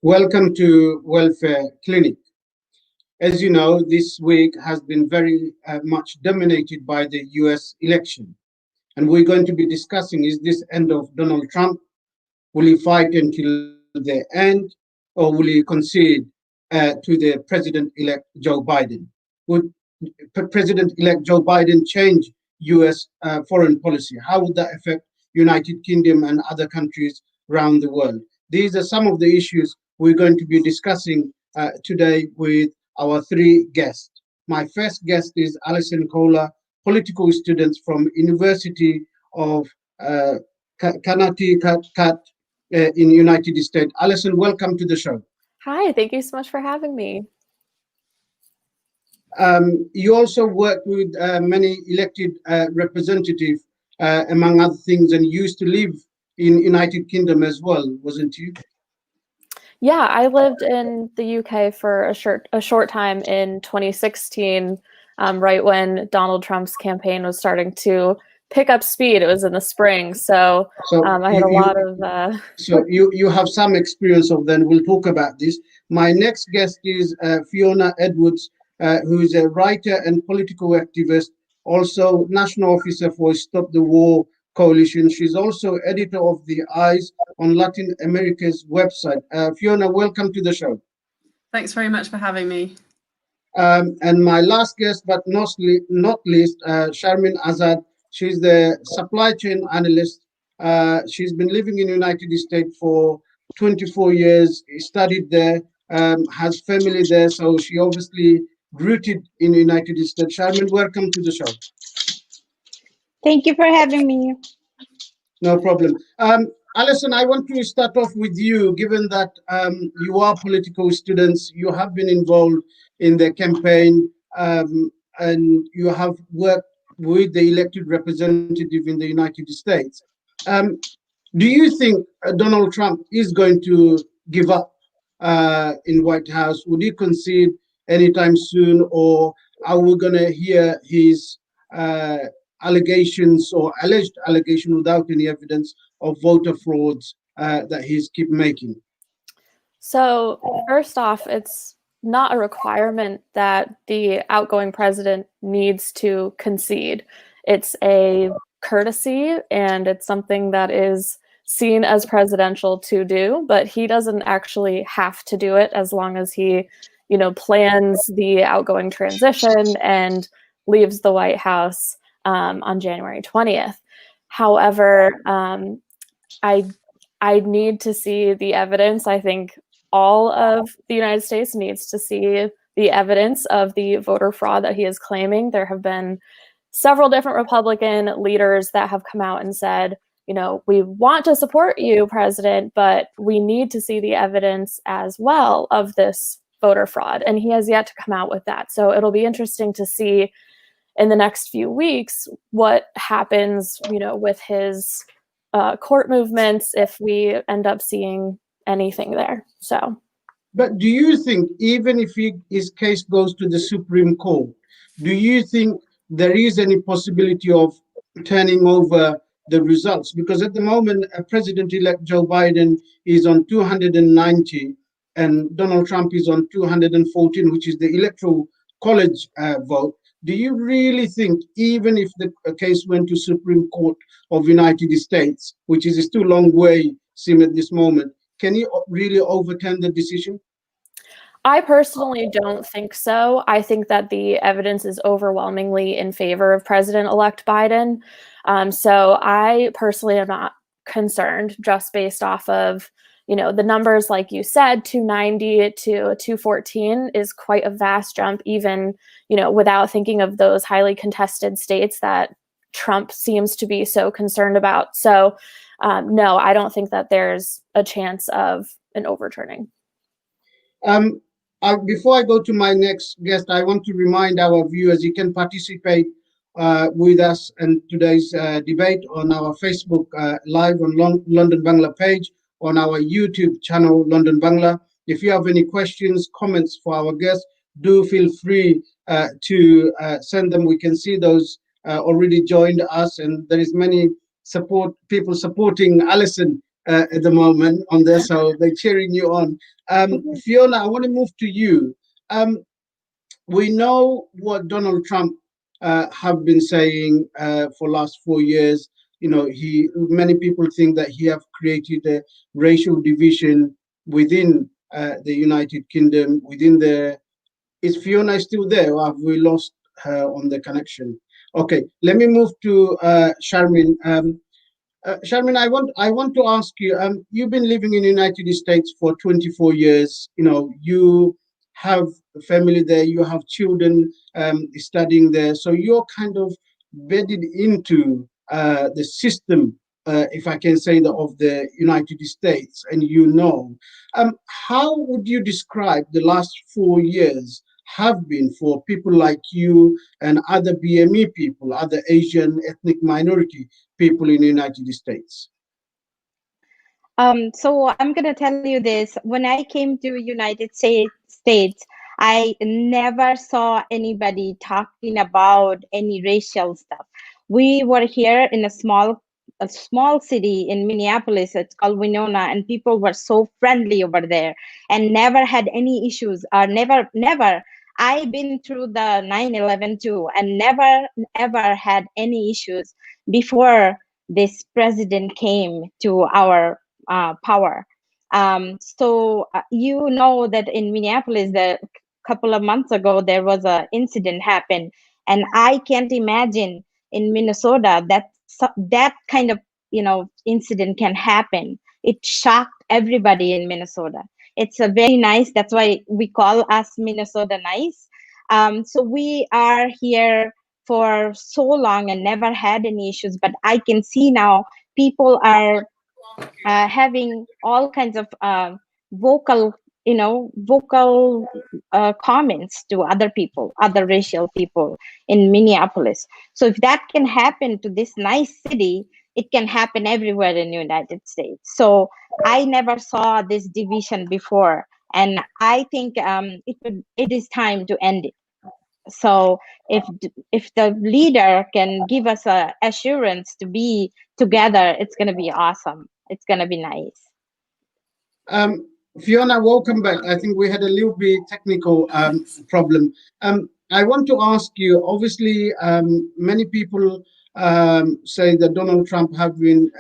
Welcome to Welfare Clinic. As you know, this week has been very much dominated by the US election. And we're going to be discussing, is this end of Donald Trump? Will he fight until the end, or will he concede to the President-elect Joe Biden? Would President-elect Joe Biden change US foreign policy? How would that affect United Kingdom and other countries around the world? These are some of the issues we're going to be discussing today with our three guests. My first guest is Allison Koehler, political student from University of Connecticut in United States. Allison, welcome to the show. Hi, thank you so much for having me. You also work with many elected representatives, among other things, and used to live in United Kingdom as well, wasn't you? Yeah, I lived in the UK for a short time in 2016, right when Donald Trump's campaign was starting to pick up speed. It was in the spring, so I had a lot of... So you have some experience of that. We'll talk about this. My next guest is Fiona Edwards, who is a writer and political activist, also national officer for Stop the War Coalition. She's also editor of the Eyes on Latin America's website. Fiona, welcome to the show. Thanks very much for having me. And my last guest, but not least, Sharmin Azad. She's the supply chain analyst. She's been living in the United States for 24 years, studied there, has family there, so she obviously rooted in the United States. Sharmin, welcome to the show. Thank you for having me. No problem. Allison, I want to start off with you, given that you are political students, you have been involved in the campaign, and you have worked with the elected representative in the United States. Do you think Donald Trump is going to give up in White House? Would he concede anytime soon, or are we going to hear his allegations or alleged allegation without any evidence of voter frauds that he's keep making? So first off, it's not a requirement that the outgoing president needs to concede. It's a courtesy, and it's something that is seen as presidential to do, but he doesn't actually have to do it as long as he, plans the outgoing transition and leaves the White House on January 20th. However, I need to see the evidence. I think all of the United States needs to see the evidence of the voter fraud that he is claiming. There have been several different Republican leaders that have come out and said, we want to support you, President, but we need to see the evidence as well of this voter fraud. And he has yet to come out with that. So it'll be interesting to see in the next few weeks what happens, with his court movements, if we end up seeing anything there. So, but do you think, even if his case goes to the Supreme Court, do you think there is any possibility of turning over the results? Because at the moment, President-elect Joe Biden is on 290 and Donald Trump is on 214, which is the electoral college vote. Do you really think, even if the case went to Supreme Court of United States, which is still a long way, seem at this moment, can he really overturn the decision? I personally don't think so. I think that the evidence is overwhelmingly in favor of President-elect Biden. So I personally am not concerned, just based off of, the numbers, like you said, 290 to 214 is quite a vast jump, even, without thinking of those highly contested states that Trump seems to be so concerned about. So no, I don't think that there's a chance of an overturning. Before I go to my next guest, I want to remind our viewers you can participate with us in today's debate on our Facebook Live on London Bangla page, on our YouTube channel, London Bangla. If you have any questions, comments for our guests, do feel free to send them. We can see those already joined us, and there is many people supporting Allison at the moment on there, so they're cheering you on. Fiona, I want to move to you. We know what Donald Trump have been saying for last 4 years. You know, many people think that he have created a racial division within the United Kingdom, within the. Is Fiona still there, or have we lost her on the connection? Okay, let me move to Sharmin. Sharmin, I want to ask you. You've been living in the United States for 24 years. You know, you have a family there. You have children studying there. So you're kind of bedded into the system, if I can say that, of the United States. And how would you describe the last 4 years have been for people like you and other BME people, other Asian ethnic minority people in the United States? So I'm gonna tell you this. When I came to United States, I never saw anybody talking about any racial stuff. We were here in a small city in Minneapolis. It's called Winona, and people were so friendly over there and never had any issues. Never. I've been through the 9/11 too, and never ever had any issues before this president came to our power. You know that in Minneapolis, the couple of months ago, there was an incident happen, and I can't imagine in Minnesota that kind of incident can happen. It shocked everybody in Minnesota. It's a very nice. That's why we call us Minnesota nice. So we are here for so long and never had any issues, but I can see now people are having all kinds of vocal comments to other people, other racial people in Minneapolis. So if that can happen to this nice city, it can happen everywhere in the United States. So I never saw this division before, and I think it is time to end it. So if the leader can give us a assurance to be together, it's going to be awesome. It's going to be nice. Fiona, welcome back. I think we had a little bit technical problem. I want to ask you, obviously, many people say that Donald Trump have been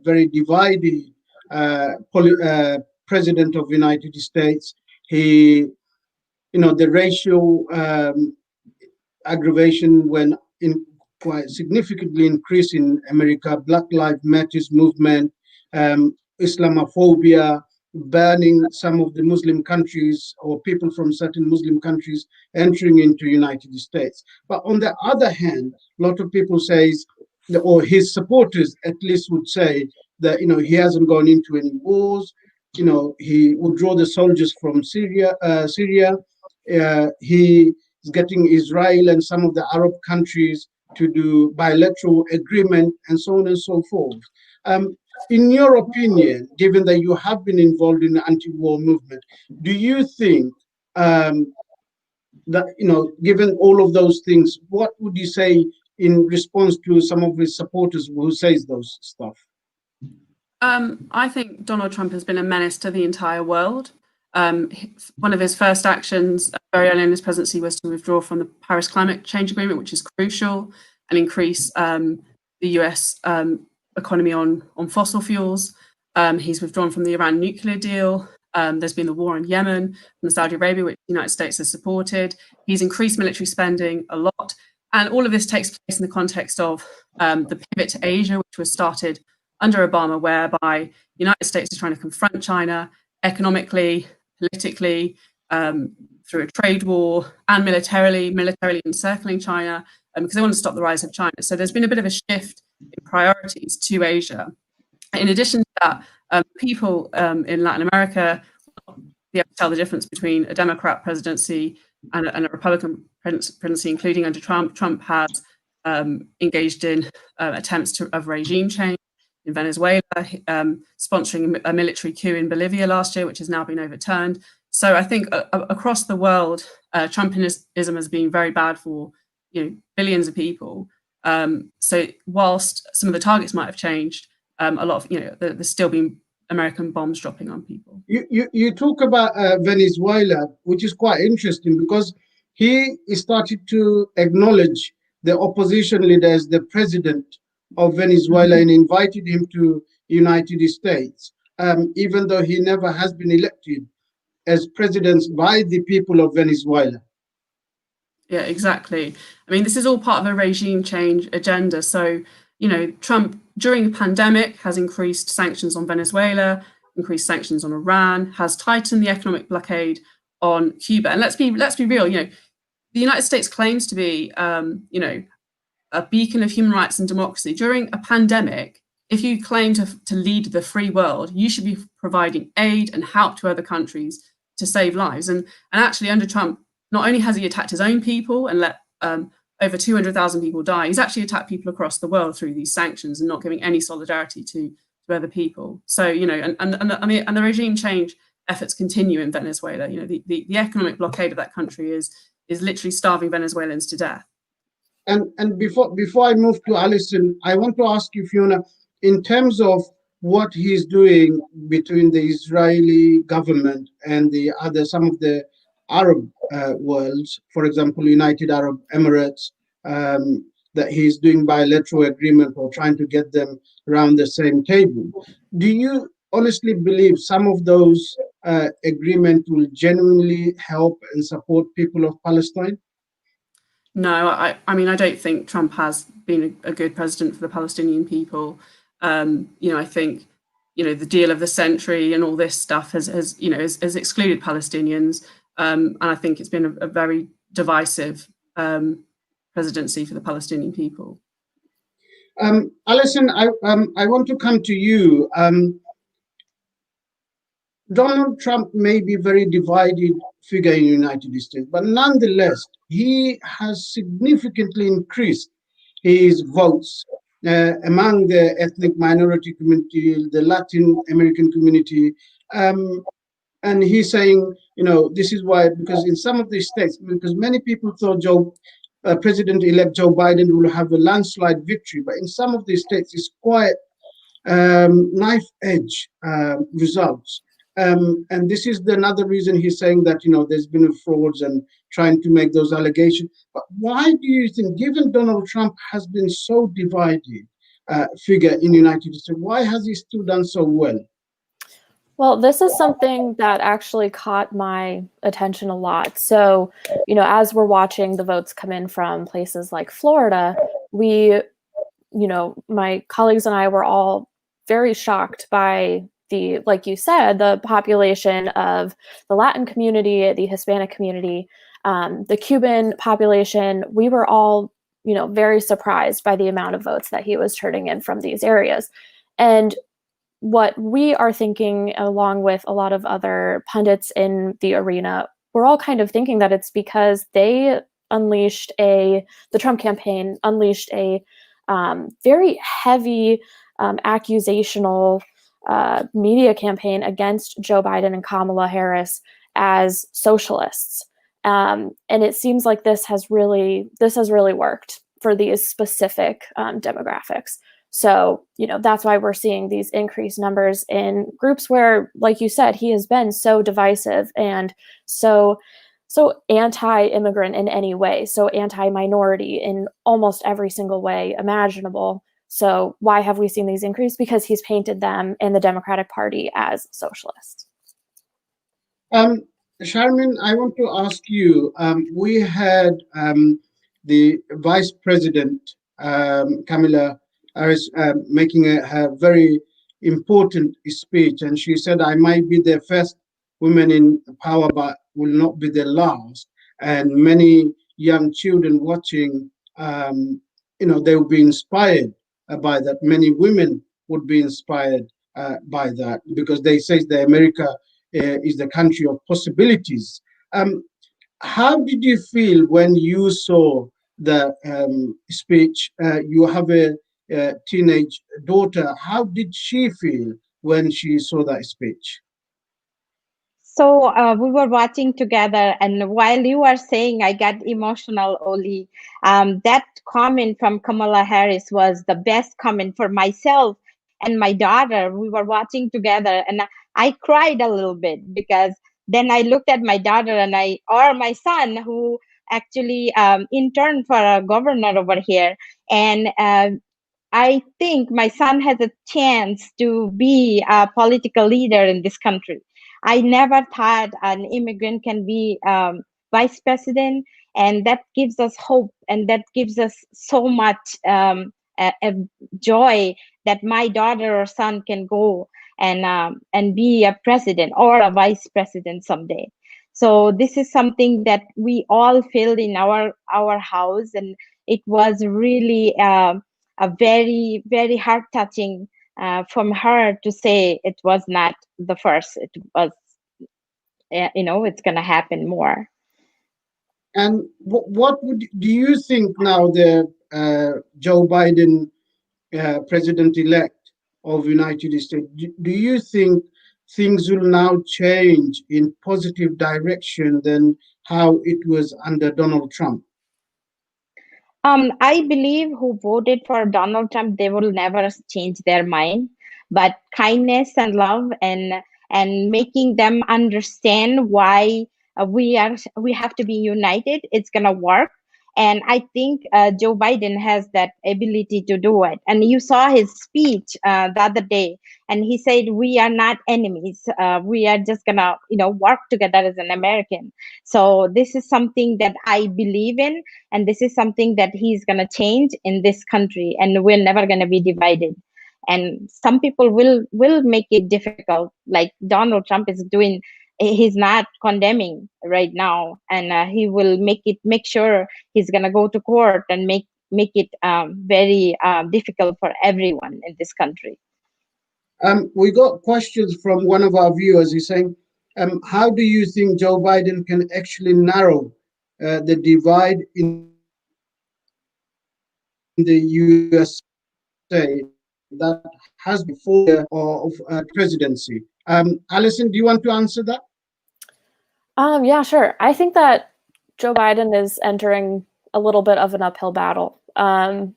very divided president of the United States. The racial aggravation when quite significantly increased in America, Black Lives Matter movement, Islamophobia, banning some of the Muslim countries or people from certain Muslim countries entering into United States. But on the other hand, a lot of people say, or his supporters at least would say that, he hasn't gone into any wars. He withdraw the soldiers from Syria. He is getting Israel and some of the Arab countries to do bilateral agreement and so on and so forth. In your opinion, given that you have been involved in the anti-war movement, do you think that, given all of those things, what would you say in response to some of his supporters who says those stuff? I think Donald Trump has been a menace to the entire world. One of his first actions very early in his presidency was to withdraw from the Paris Climate Change Agreement, which is crucial, and increase the US economy on fossil fuels. He's withdrawn from the Iran nuclear deal. There's been the war in Yemen from Saudi Arabia, which the United States has supported. He's increased military spending a lot. And all of this takes place in the context of the pivot to Asia, which was started under Obama, whereby the United States is trying to confront China economically, politically, through a trade war, and militarily encircling China, because they want to stop the rise of China. So there's been a bit of a shift in priorities to Asia. In addition to that, people in Latin America be able to tell the difference between a Democrat presidency and a Republican presidency, including under Trump. Trump has engaged in attempts of regime change in Venezuela, sponsoring a military coup in Bolivia last year, which has now been overturned. So I think across the world, Trumpism has been very bad for billions of people. So whilst some of the targets might have changed, a lot of there's still been American bombs dropping on people. You talk about Venezuela, which is quite interesting because he started to acknowledge the opposition leader as the president of Venezuela and invited him to United States, even though he never has been elected as president by the people of Venezuela. Yeah, exactly. I mean, this is all part of a regime change agenda. So, you know, Trump, during the pandemic, has increased sanctions on Venezuela, increased sanctions on Iran, has tightened the economic blockade on Cuba. And let's be real, you know, the United States claims to be, you know, a beacon of human rights and democracy. During a pandemic, if you claim to lead the free world, you should be providing aid and help to other countries to save lives. And actually, under Trump, not only has he attacked his own people and let over 200,000 people die, he's actually attacked people across the world through these sanctions and not giving any solidarity to other people. So, you know, and the regime change efforts continue in Venezuela. You know, the economic blockade of that country is literally starving Venezuelans to death. And before I move to Allison, I want to ask you, Fiona, in terms of what he's doing between the Israeli government and some of the Arab worlds, for example, United Arab Emirates, that he's doing bilateral agreement or trying to get them around the same table. Do you honestly believe some of those agreements will genuinely help and support people of Palestine? No, I mean, I don't think Trump has been a good president for the Palestinian people. You know, I think, you know, the deal of the century and all this stuff has excluded Palestinians. And I think it's been a very divisive presidency for the Palestinian people. Allison, I want to come to you. Donald Trump may be a very divided figure in the United States, but nonetheless, he has significantly increased his votes among the ethnic minority community, the Latin American community. And he's saying, you know, this is why, because in some of these states, because many people thought President-elect Joe Biden will have a landslide victory, but in some of these states, it's quite knife edge results. And this is another reason he's saying that, you know, there's been frauds and trying to make those allegations. But why do you think, given Donald Trump has been so divided figure in the United States, why has he still done so well? Well, this is something that actually caught my attention a lot. So, you know, as we're watching the votes come in from places like Florida, we, you know, my colleagues and I were all very shocked by like you said, the population of the Latin community, the Hispanic community, the Cuban population. We were all, you know, very surprised by the amount of votes that he was turning in from these areas. And what we are thinking, along with a lot of other pundits in the arena, we're all kind of thinking that it's because they unleashed the Trump campaign unleashed a very heavy accusational media campaign against Joe Biden and Kamala Harris as socialists. And it seems like this has really worked for these specific demographics. So, you know, that's why we're seeing these increased numbers in groups where, like you said, he has been so divisive and so anti-immigrant in any way, so anti-minority in almost every single way imaginable. So why have we seen these increase? Because he's painted them in the Democratic Party as socialist. Sharmin, I want to ask you, we had the Vice President, Kamala Harris, making a very important speech, and she said, I might be the first woman in power, but will not be the last. And many young children watching, you know, they will be inspired by that. Many women would be inspired by that, because they say that America is the country of possibilities. How did you feel when you saw the speech? You have a teenage daughter. How did she feel when she saw that speech? So we were watching together, and while you were saying, I got emotional, Oli. That comment from Kamala Harris was the best comment for myself and my daughter, we were watching together, and I cried a little bit, because then I looked at my daughter or my son, who actually interned for a governor over here, and I think my son has a chance to be a political leader in this country. I never thought an immigrant can be vice president, and that gives us hope, and that gives us so much a joy that my daughter or son can go and be a president or a vice president someday. So this is something that we all feel in our house, and it was really a very, very heart touching from her to say it was not the first. It was, it's going to happen more. And what do you think now the Joe Biden, president-elect of United States, do you think things will now change in positive direction than how it was under Donald Trump? I believe who voted for Donald Trump, they will never change their mind. But kindness and love and making them understand why we have to be united, it's gonna work. And I think Joe Biden has that ability to do it. And you saw his speech the other day, and he said, "We are not enemies. We are just gonna, work together as an American." So this is something that I believe in, and this is something that he's gonna change in this country, and we're never gonna be divided. And some people will make it difficult, like Donald Trump is doing. He's not condemning right now, and he will make sure he's gonna go to court and make it very difficult for everyone in this country. We got questions from one of our viewers. He's saying, how do you think Joe Biden can actually narrow the divide in the USA that has before of presidency? Allison, do you want to answer that? Yeah, sure. I think that Joe Biden is entering a little bit of an uphill battle.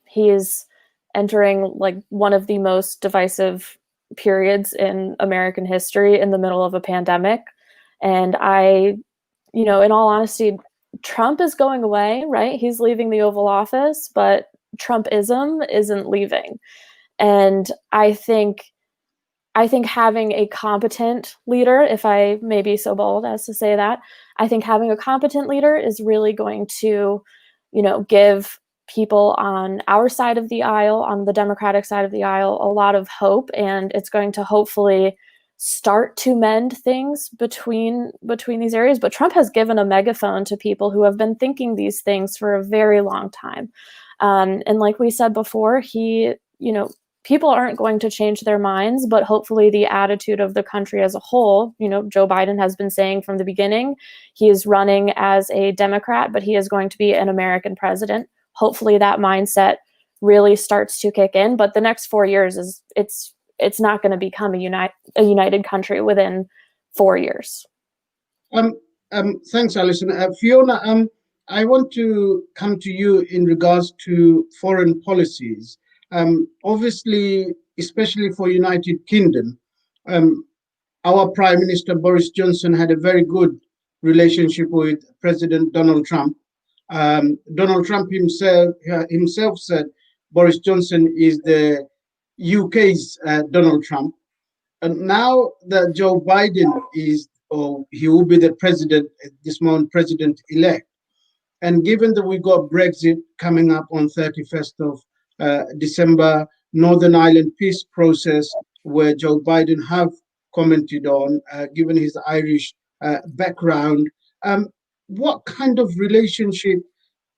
He is entering like one of the most divisive periods in American history in the middle of a pandemic. And in all honesty, Trump is going away, right? He's leaving the Oval Office, but Trumpism isn't leaving. And I think having a competent leader, if I may be so bold as to say that, I think having a competent leader is really going to, give people on our side of the aisle, on the Democratic side of the aisle, a lot of hope, and it's going to hopefully start to mend things between these areas. But Trump has given a megaphone to people who have been thinking these things for a very long time. And like we said before, people aren't going to change their minds, but hopefully the attitude of the country as a whole, Joe Biden has been saying from the beginning, he is running as a Democrat, but he is going to be an American president. Hopefully that mindset really starts to kick in, but the next 4 years it's not going to become a united country within 4 years. Thanks, Allison. Fiona, I want to come to you in regards to foreign policies. Obviously, especially for United Kingdom, our Prime Minister Boris Johnson had a very good relationship with President Donald Trump. Donald Trump himself said Boris Johnson is the UK's Donald Trump. And now that Joe Biden he will be the president at this moment, president-elect. And given that we got Brexit coming up on 31st of December, Northern Ireland peace process, where Joe Biden have commented on, given his Irish background, what kind of relationship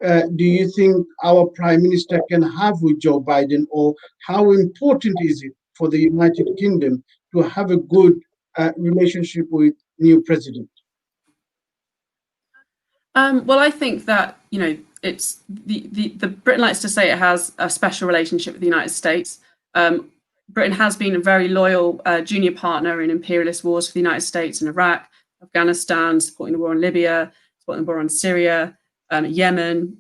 do you think our Prime Minister can have with Joe Biden, or how important is it for the United Kingdom to have a good relationship with new president? Well, I think that, it's the Britain likes to say it has a special relationship with the United States. Britain has been a very loyal junior partner in imperialist wars for the United States in Iraq, Afghanistan, supporting the war in Libya, supporting the war on Syria, Yemen,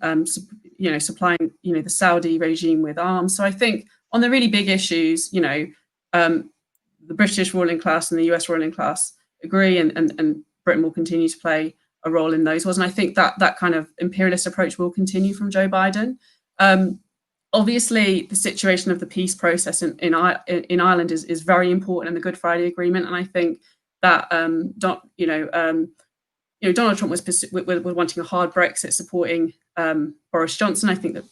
supplying, the Saudi regime with arms. So I think on the really big issues, the British ruling class and the US ruling class agree, and Britain will continue to play a role in those wars. And I think that kind of imperialist approach will continue from Joe Biden. Obviously, the situation of the peace process in Ireland is very important, and the Good Friday Agreement. And I think that Donald Trump was wanting a hard Brexit, supporting Boris Johnson. I think that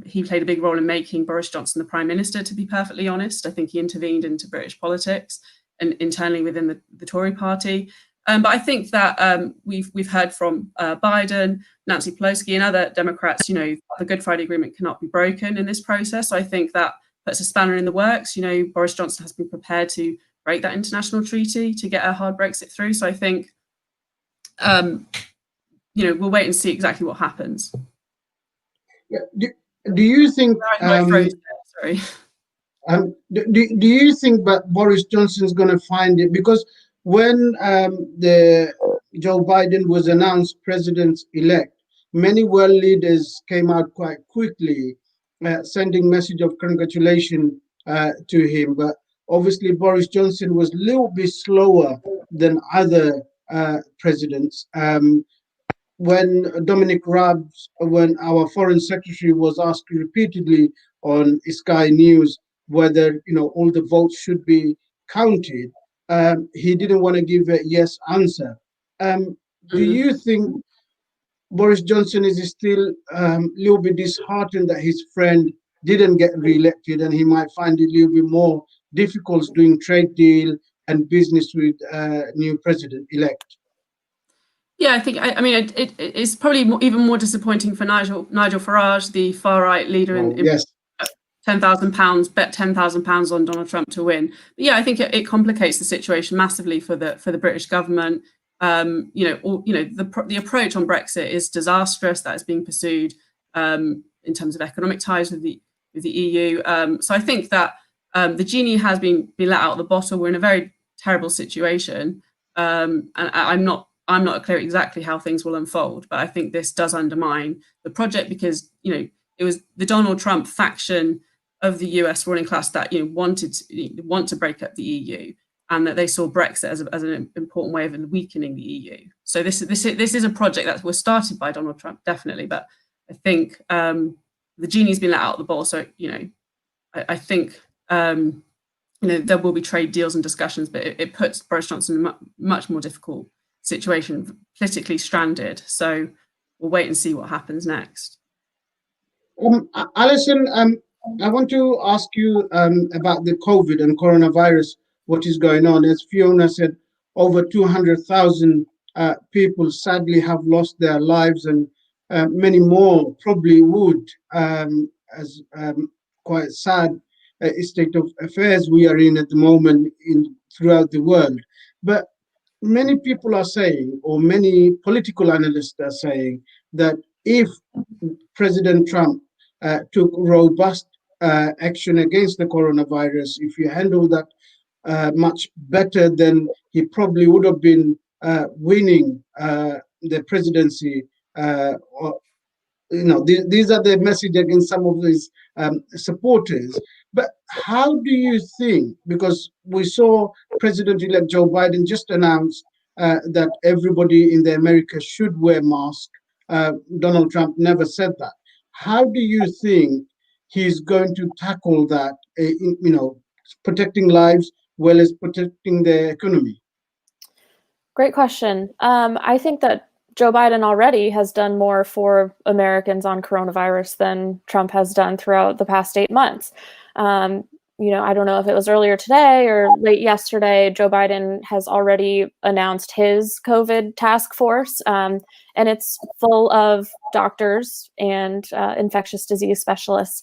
he played a big role in making Boris Johnson the Prime Minister, to be perfectly honest. I think he intervened into British politics and internally within the Tory party. But I think that we've heard from Biden, Nancy Pelosi, and other Democrats, the Good Friday Agreement cannot be broken in this process. So I think that puts a spanner in the works. Boris Johnson has been prepared to break that international treaty to get a hard Brexit through. So I think, we'll wait and see exactly what happens. Yeah. Do you think? Sorry. Do you think that Boris Johnson is going to find it? Because when the Joe Biden was announced president-elect, many world leaders came out quite quickly, sending message of congratulation to him. But obviously, Boris Johnson was a little bit slower than other presidents. When Dominic Raab, when our foreign secretary was asked repeatedly on Sky News whether all the votes should be counted, he didn't want to give a yes answer. Do you think Boris Johnson is still a little bit disheartened that his friend didn't get re-elected, and he might find it a little bit more difficult doing trade deal and business with new president-elect? Yeah, I think it's probably even more disappointing for Nigel Farage, the far right leader, Yes. £10,000, bet £10,000 on Donald Trump to win. But yeah, I think it complicates the situation massively for the British government. The approach on Brexit is disastrous. That is being pursued in terms of economic ties with the EU. So I think that the genie has been let out of the bottle. We're in a very terrible situation, and I'm not clear exactly how things will unfold, but I think this does undermine the project because it was the Donald Trump faction of the US ruling class that want to break up the EU, and that they saw Brexit as an important way of weakening the EU. So this is a project that was started by Donald Trump, definitely, but I think the genie's been let out of the bottle. So I think there will be trade deals and discussions, but it puts Boris Johnson in a much more difficult situation, politically stranded. So we'll wait and see what happens next. Allison, I want to ask you about the COVID and coronavirus, what is going on. As Fiona said, over 200,000 people sadly have lost their lives, and many more probably would, as quite sad state of affairs we are in at the moment throughout the world. But many people are saying, or many political analysts are saying, that if President Trump took robust action against the coronavirus, if he handled that much better, then he probably would have been winning the presidency. These are the message against some of his supporters. But how do you think, because we saw President-elect Joe Biden just announced that everybody in the America should wear masks. Donald Trump never said that. How do you think he's going to tackle that, protecting lives well as protecting the economy? Great question. I think that Joe Biden already has done more for Americans on coronavirus than Trump has done throughout the past 8 months. I don't know if it was earlier today or late yesterday, Joe Biden has already announced his COVID task force, and it's full of doctors and infectious disease specialists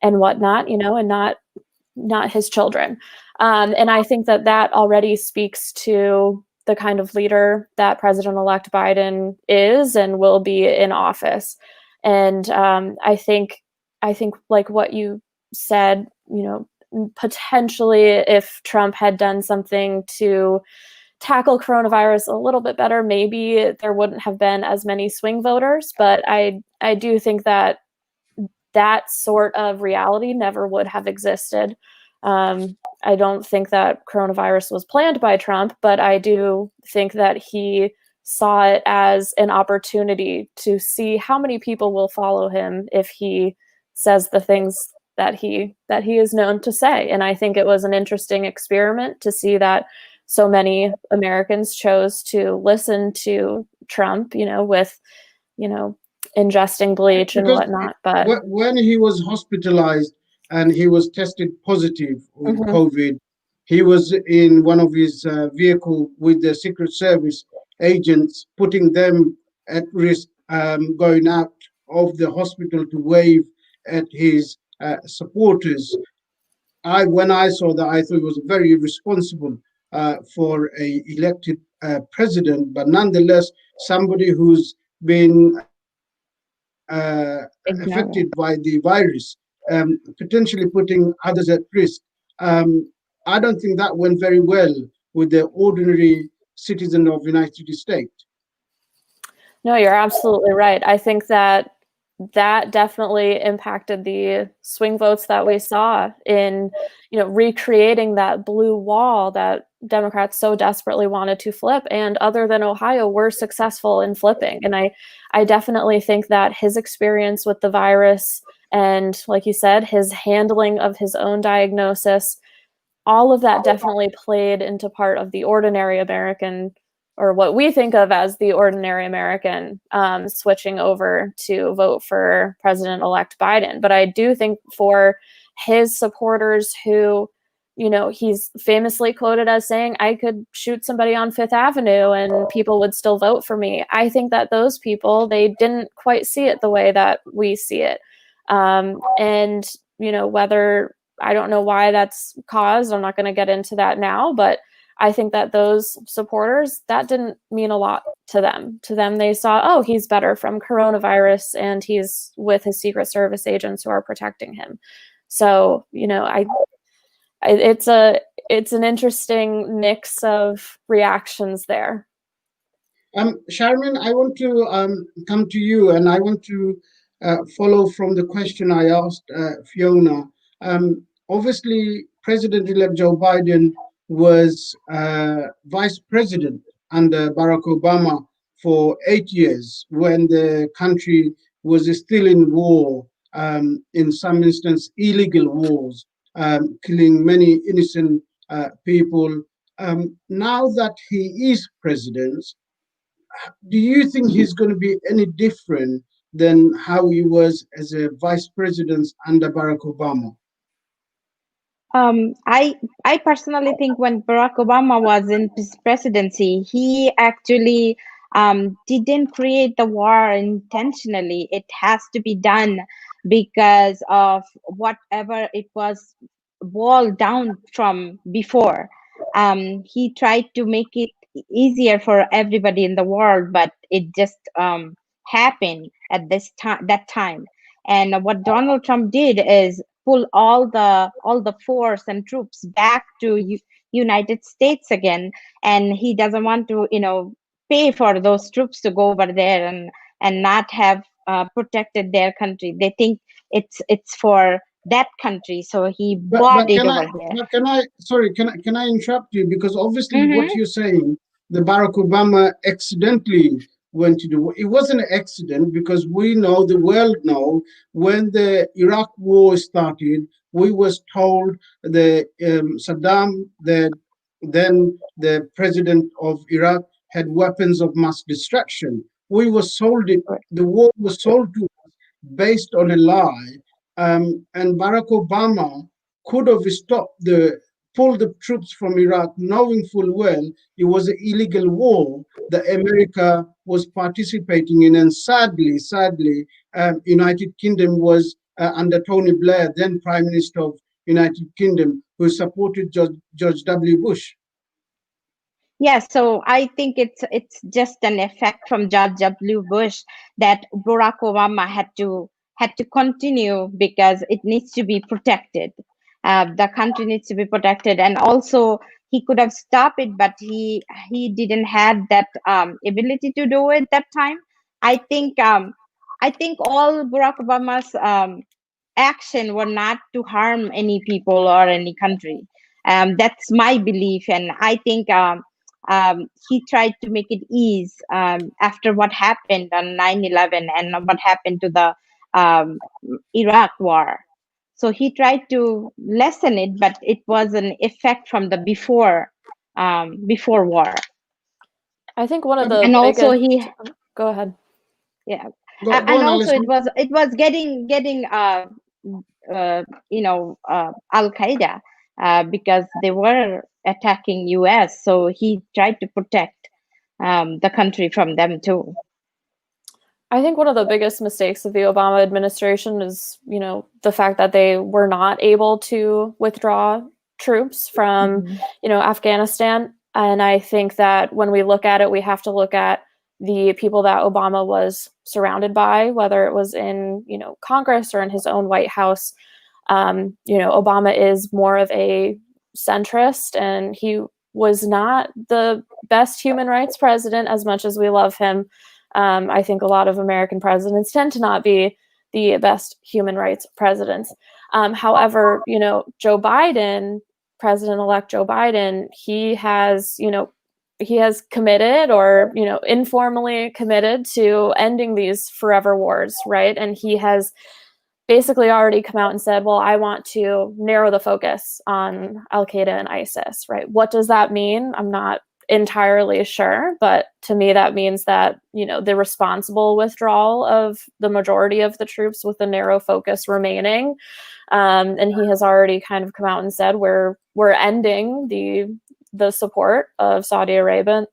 and whatnot, and not his children. And I think that already speaks to the kind of leader that President-elect Biden is and will be in office. And I think like what you said, potentially if Trump had done something to tackle coronavirus a little bit better, maybe there wouldn't have been as many swing voters. But I do think that sort of reality never would have existed I don't think that coronavirus was planned by Trump, but I do think that he saw it as an opportunity to see how many people will follow him if he says the things that he is known to say. And I think it was an interesting experiment to see that so many Americans chose to listen to Trump, with, ingesting bleach and whatnot. But when he was hospitalized and he was tested positive with COVID, he was in one of his vehicle with the Secret Service agents, putting them at risk, going out of the hospital to wave at his supporters. When I saw that, I thought it was very irresponsible for a elected president, but nonetheless, somebody who's been affected by the virus, potentially putting others at risk. I don't think that went very well with the ordinary citizen of the United States. No, you're absolutely right. I think that definitely impacted the swing votes that we saw in, recreating that blue wall that Democrats so desperately wanted to flip, and other than Ohio were successful in flipping. And I definitely think that his experience with the virus and, like you said, his handling of his own diagnosis, all of that definitely played into part of the ordinary American, or what we think of as the ordinary American, switching over to vote for President-elect Biden. But I do think for his supporters who, he's famously quoted as saying, I could shoot somebody on Fifth Avenue and people would still vote for me. I think that those people, they didn't quite see it the way that we see it. And, whether, I don't know why that's caused, I'm not going to get into that now, but I think that those supporters, that didn't mean a lot to them. To them, they saw, oh, he's better from coronavirus and he's with his Secret Service agents who are protecting him. So, it's an interesting mix of reactions there. Sharmin, I want to come to you, and I want to follow from the question I asked Fiona. Obviously, President-elect Joe Biden was vice president under Barack Obama for 8 years when the country was still in war, in some instance, illegal wars, killing many innocent people. Now that he is president, do you think he's going to be any different than how he was as a vice president under Barack Obama? I personally think when Barack Obama was in his presidency, he actually didn't create the war intentionally. It has to be done because of whatever it was boiled down from before. He tried to make it easier for everybody in the world, but it just happened at that time. And what Donald Trump did is pull all the force and troops back to United States again, and he doesn't want to pay for those troops to go over there and not have protected their country. They think it's for that country, so he bought it over there. Can I interrupt you, because obviously what you're saying, the Barack Obama accidentally went to do it wasn't an accident, because we know, the world know, when the Iraq war started, we was told the Saddam, then the president of Iraq, had weapons of mass destruction. We were sold it. The war was sold to us based on a lie, and Barack Obama could have pulled the troops from Iraq, knowing full well it was an illegal war that America was participating in. And sadly, United Kingdom was under Tony Blair, then Prime Minister of United Kingdom, who supported George W. Bush. Yes, so I think it's just an effect from George W. Bush that Barack Obama had to continue because it needs to be protected. The country needs to be protected, and also he could have stopped it, but he didn't have that ability to do it that time. I think all Barack Obama's action were not to harm any people or any country. That's my belief, and I think he tried to make it ease after what happened on 9/11 and what happened to the Iraq war. So he tried to lessen it, but it was an effect from the before war. I think one of the And also biggest... Go ahead. Yeah, Go and on, also Allison. it was getting Al Qaeda because they were attacking US, so he tried to protect the country from them too. I think one of the biggest mistakes of the Obama administration is, the fact that they were not able to withdraw troops from, Afghanistan. And I think that when we look at it, we have to look at the people that Obama was surrounded by, whether it was in, Congress or in his own White House. Obama is more of a centrist, and he was not the best human rights president as much as we love him. I think a lot of American presidents tend to not be the best human rights presidents. However, Joe Biden, President-elect Joe Biden, he has committed or, informally committed to ending these forever wars, right? And he has basically already come out and said, well, I want to narrow the focus on Al-Qaeda and ISIS, right? What does that mean? I'm not entirely sure, but to me that means that the responsible withdrawal of the majority of the troops with a narrow focus remaining, and he has already kind of come out and said we're ending the support of Saudi Arabia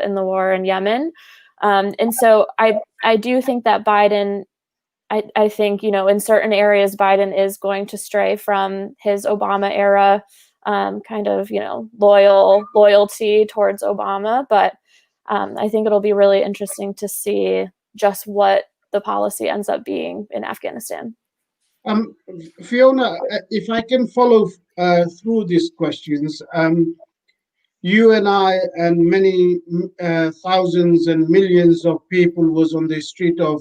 in the war in Yemen, and so I do think that Biden, I think in certain areas Biden is going to stray from his Obama era kind of, loyalty towards Obama. But I think it'll be really interesting to see just what the policy ends up being in Afghanistan. Fiona, if I can follow through these questions, you and I and many thousands and millions of people was on the street of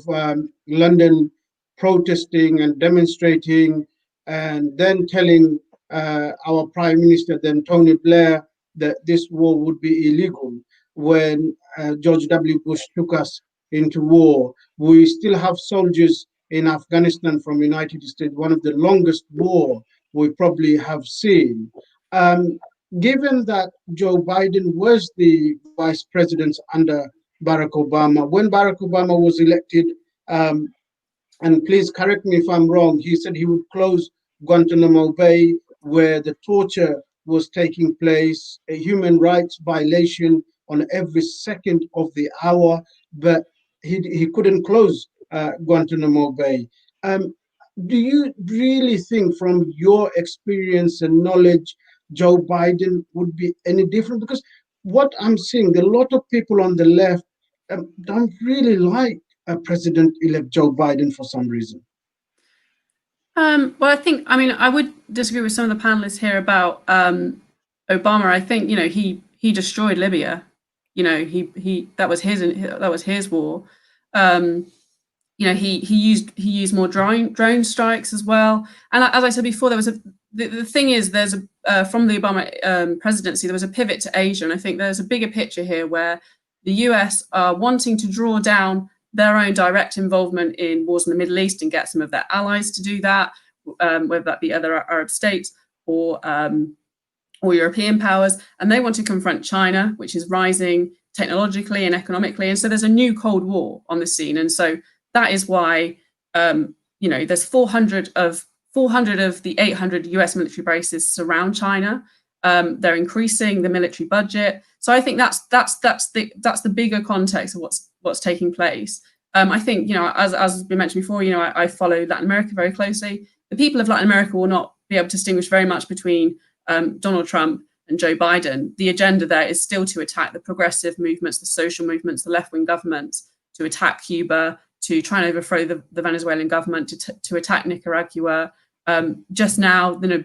London protesting and demonstrating, and then telling our Prime Minister, then Tony Blair, that this war would be illegal. When George W. Bush took us into war, we still have soldiers in Afghanistan from the United States, one of the longest war we probably have seen. Given that Joe Biden was the vice president under Barack Obama, when Barack Obama was elected, and please correct me if I'm wrong, he said he would close Guantanamo Bay, where the torture was taking place, a human rights violation on every second of the hour, but he couldn't close Guantanamo Bay. Do you really think, from your experience and knowledge, Joe Biden would be any different? Because what I'm seeing, a lot of people on the left don't really like President-elect Joe Biden for some reason. Well, I would disagree with some of the panelists here about Obama. I think he destroyed Libya. That was his war. He used more drone strikes as well. And as I said before, the thing is, there's from the Obama presidency, there was a pivot to Asia, and I think there's a bigger picture here where the US are wanting to draw down their own direct involvement in wars in the Middle East and get some of their allies to do that, whether that be other Arab states or European powers. And they want to confront China, which is rising technologically and economically. And so there's a new Cold War on the scene. And so that is why, there's 400 of the 800 US military bases surround China. They're increasing the military budget. So I think that's the bigger context of what's taking place. I think, as has been mentioned before, I follow Latin America very closely. The people of Latin America will not be able to distinguish very much between Donald Trump and Joe Biden. The agenda there is still to attack the progressive movements, the social movements, the left-wing governments, to attack Cuba, to try and overthrow the Venezuelan government, to attack Nicaragua. Just now, the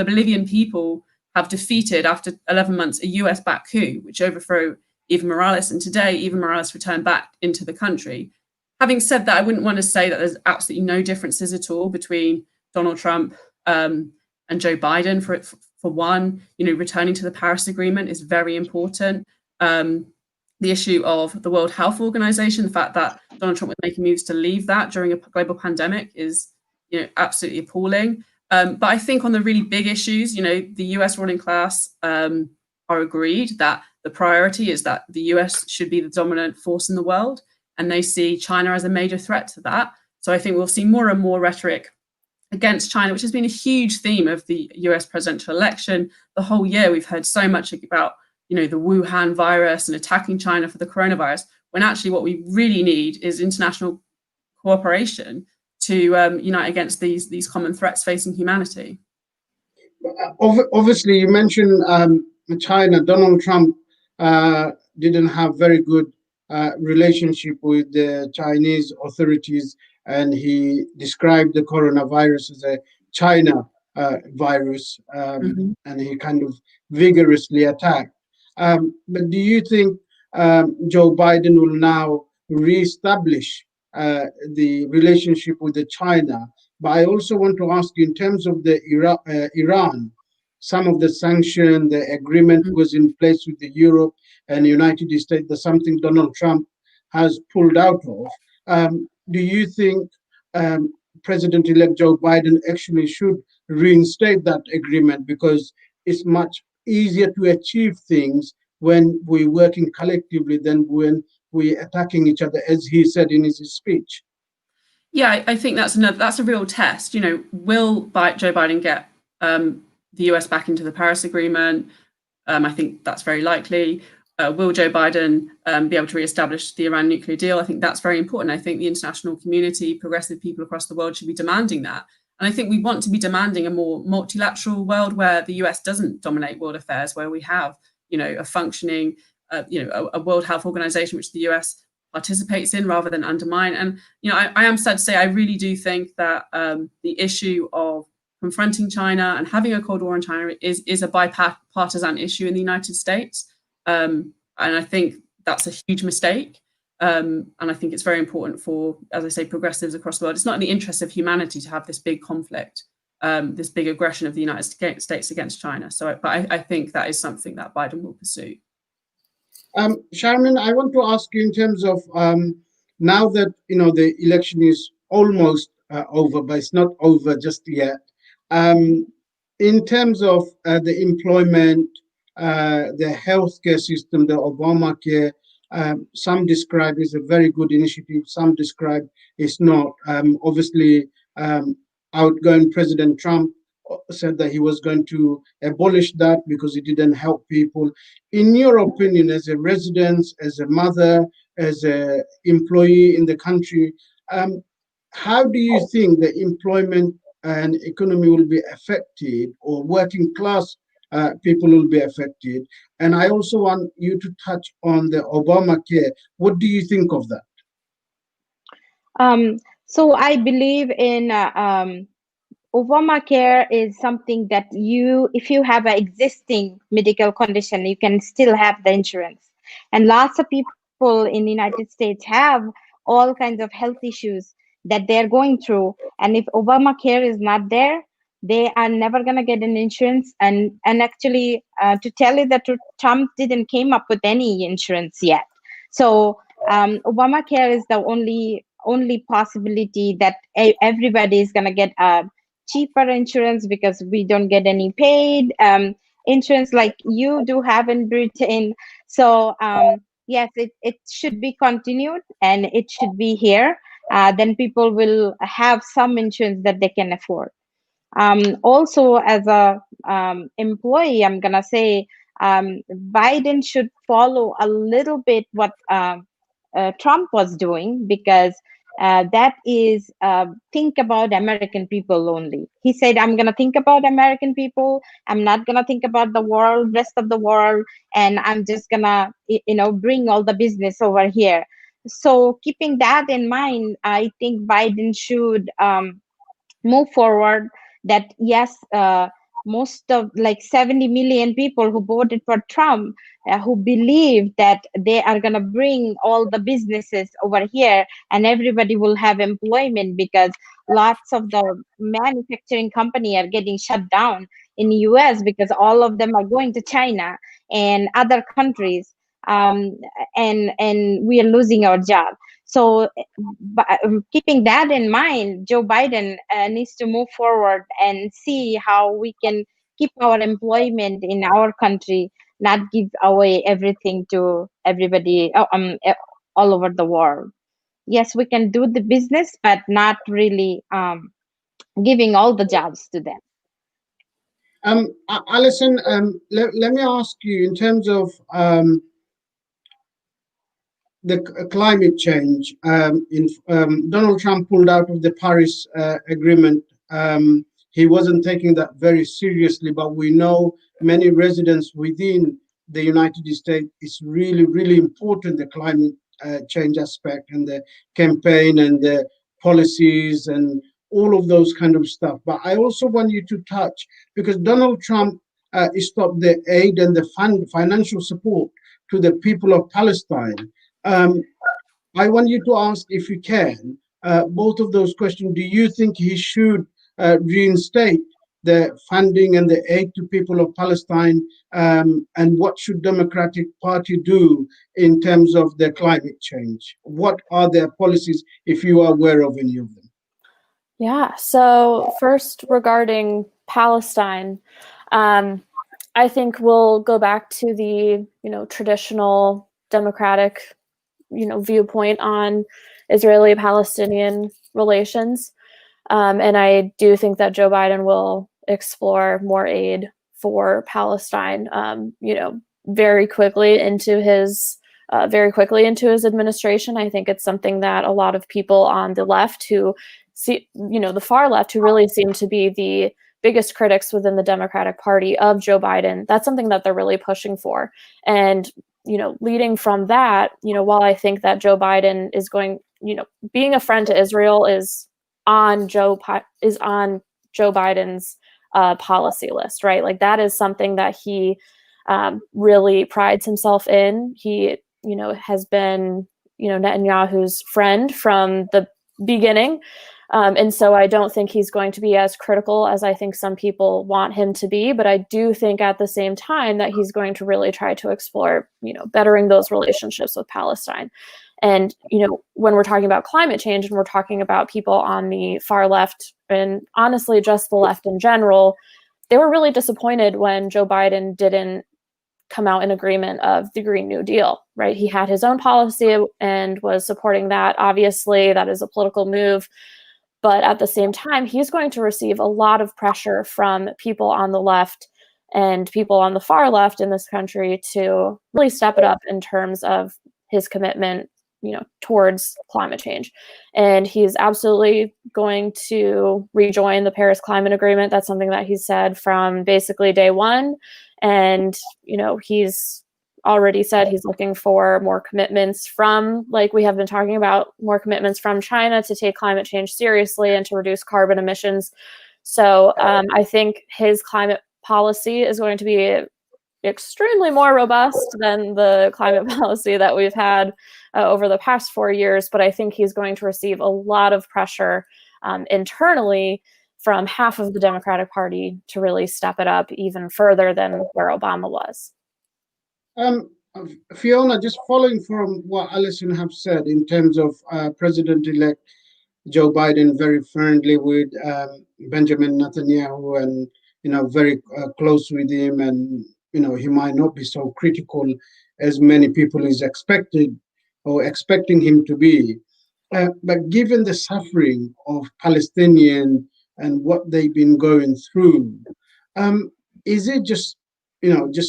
Bolivian people have defeated, after 11 months, a US-backed coup, which overthrew Evo Morales. And today, Evo Morales returned back into the country. Having said that, I wouldn't want to say that there's absolutely no differences at all between Donald Trump and Joe Biden. For one, returning to the Paris Agreement is very important. The issue of the World Health Organization, the fact that Donald Trump was making moves to leave that during a global pandemic is, absolutely appalling. But I think on the really big issues, the US ruling class are agreed that the priority is that the US should be the dominant force in the world, and they see China as a major threat to that. So I think we'll see more and more rhetoric against China, which has been a huge theme of the US presidential election. The whole year we've heard so much about the Wuhan virus and attacking China for the coronavirus, when actually what we really need is international cooperation to unite against these common threats facing humanity. Obviously, you mentioned China. Donald Trump didn't have very good relationship with the Chinese authorities, and he described the coronavirus as a China virus, and he kind of vigorously attacked. But do you think Joe Biden will now reestablish the relationship with the China? But I also want to ask you, in terms of the Iran, some of the sanction, the agreement was in place with the Europe and the United States. That's something Donald Trump has pulled out of. Do you think President-elect Joe Biden actually should reinstate that agreement, because it's much easier to achieve things when we're working collectively than when we're attacking each other, as he said in his speech? Yeah, I think that's a real test. Will Joe Biden get the US back into the Paris Agreement? I think that's very likely. Will Joe Biden be able to reestablish the Iran nuclear deal? I think that's very important. I think the international community, progressive people across the world should be demanding that. And I think we want to be demanding a more multilateral world where the US doesn't dominate world affairs, where we have, a functioning, a World Health Organization, which the US participates in rather than undermine. And, I am sad to say, I really do think that the issue of confronting China and having a Cold War in China is a bipartisan issue in the United States. And I think that's a huge mistake. And I think it's very important for, as I say, progressives across the world. It's not in the interest of humanity to have this big conflict, this big aggression of the United States against China. So, but I think that is something that Biden will pursue. Sharmin, I want to ask you, in terms of now that the election is almost over, but it's not over just yet. In terms of the employment, the healthcare system, the Obamacare, some describe as a very good initiative, some describe it's not. Obviously, outgoing President Trump said that he was going to abolish that because it didn't help people. In your opinion, as a resident, as a mother, as an employee in the country, how do you think the employment and economy will be affected, or working class people will be affected? And I also want you to touch on the Obamacare. What do you think of that? So I believe in Obamacare is something that if you have an existing medical condition, you can still have the insurance. And lots of people in the United States have all kinds of health issues that they're going through. And if Obamacare is not there, they are never going to get an insurance. And actually, to tell you the truth, Trump didn't came up with any insurance yet. So Obamacare is the only possibility that everybody is going to get a cheaper insurance, because we don't get any paid insurance like you do have in Britain. So yes, it should be continued, and it should be here. Then people will have some insurance that they can afford. Also, as a employee, I'm gonna say Biden should follow a little bit what Trump was doing, because that is think about American people only. He said, I'm going to think about American people. I'm not going to think about the rest of the world. And I'm just going to, bring all the business over here. So keeping that in mind, I think Biden should move forward that, yes, most of like 70 million people who voted for Trump, who believe that they are going to bring all the businesses over here and everybody will have employment, because lots of the manufacturing company are getting shut down in the US because all of them are going to China and other countries, and we are losing our job. So keeping that in mind, Joe Biden needs to move forward and see how we can keep our employment in our country, not give away everything to everybody all over the world. Yes, we can do the business, but not really giving all the jobs to them. Allison, let me ask you, in terms of the climate change, Donald Trump pulled out of the Paris Agreement. He wasn't taking that very seriously, but we know many residents within the United States, it's really, really important, the climate change aspect and the campaign and the policies and all of those kind of stuff. But I also want you to touch, because Donald Trump stopped the aid and the financial support to the people of Palestine. I want you to ask, if you can, both of those questions. Do you think he should reinstate the funding and the aid to people of Palestine? And what should Democratic Party do in terms of the climate change? What are their policies, if you are aware of any of them? Yeah, so first, regarding Palestine, I think we'll go back to the, traditional democratic, viewpoint on Israeli-Palestinian relations. And I do think that Joe Biden will explore more aid for Palestine, very quickly into his administration. I think it's something that a lot of people on the left who see, the far left, who really seem to be the biggest critics within the Democratic Party of Joe Biden, that's something that they're really pushing for. And, leading from that, while I think that Joe Biden is going, being a friend to Israel is on Joe Biden's policy list, right? Like, that is something that he really prides himself in. He, has been, Netanyahu's friend from the beginning. And so I don't think he's going to be as critical as I think some people want him to be. But I do think at the same time that he's going to really try to explore, bettering those relationships with Palestine. And, when we're talking about climate change and we're talking about people on the far left, and honestly, just the left in general, they were really disappointed when Joe Biden didn't come out in agreement of the Green New Deal, right? He had his own policy and was supporting that. Obviously, that is a political move. But at the same time, he's going to receive a lot of pressure from people on the left and people on the far left in this country to really step it up in terms of his commitment, towards climate change. And he's absolutely going to rejoin the Paris Climate Agreement. That's something that he said from basically day one. And, he's already said he's looking for more commitments from, like we have been talking about, more commitments from China to take climate change seriously and to reduce carbon emissions. So I think his climate policy is going to be extremely more robust than the climate policy that we've had over the past 4 years. But I think he's going to receive a lot of pressure internally from half of the Democratic Party to really step it up even further than where Obama was. Fiona, just following from what Allison have said in terms of President-elect Joe Biden, very friendly with Benjamin Netanyahu and, very close with him, and, he might not be so critical as many people is expected or expecting him to be. But given the suffering of Palestinian and what they've been going through, is it just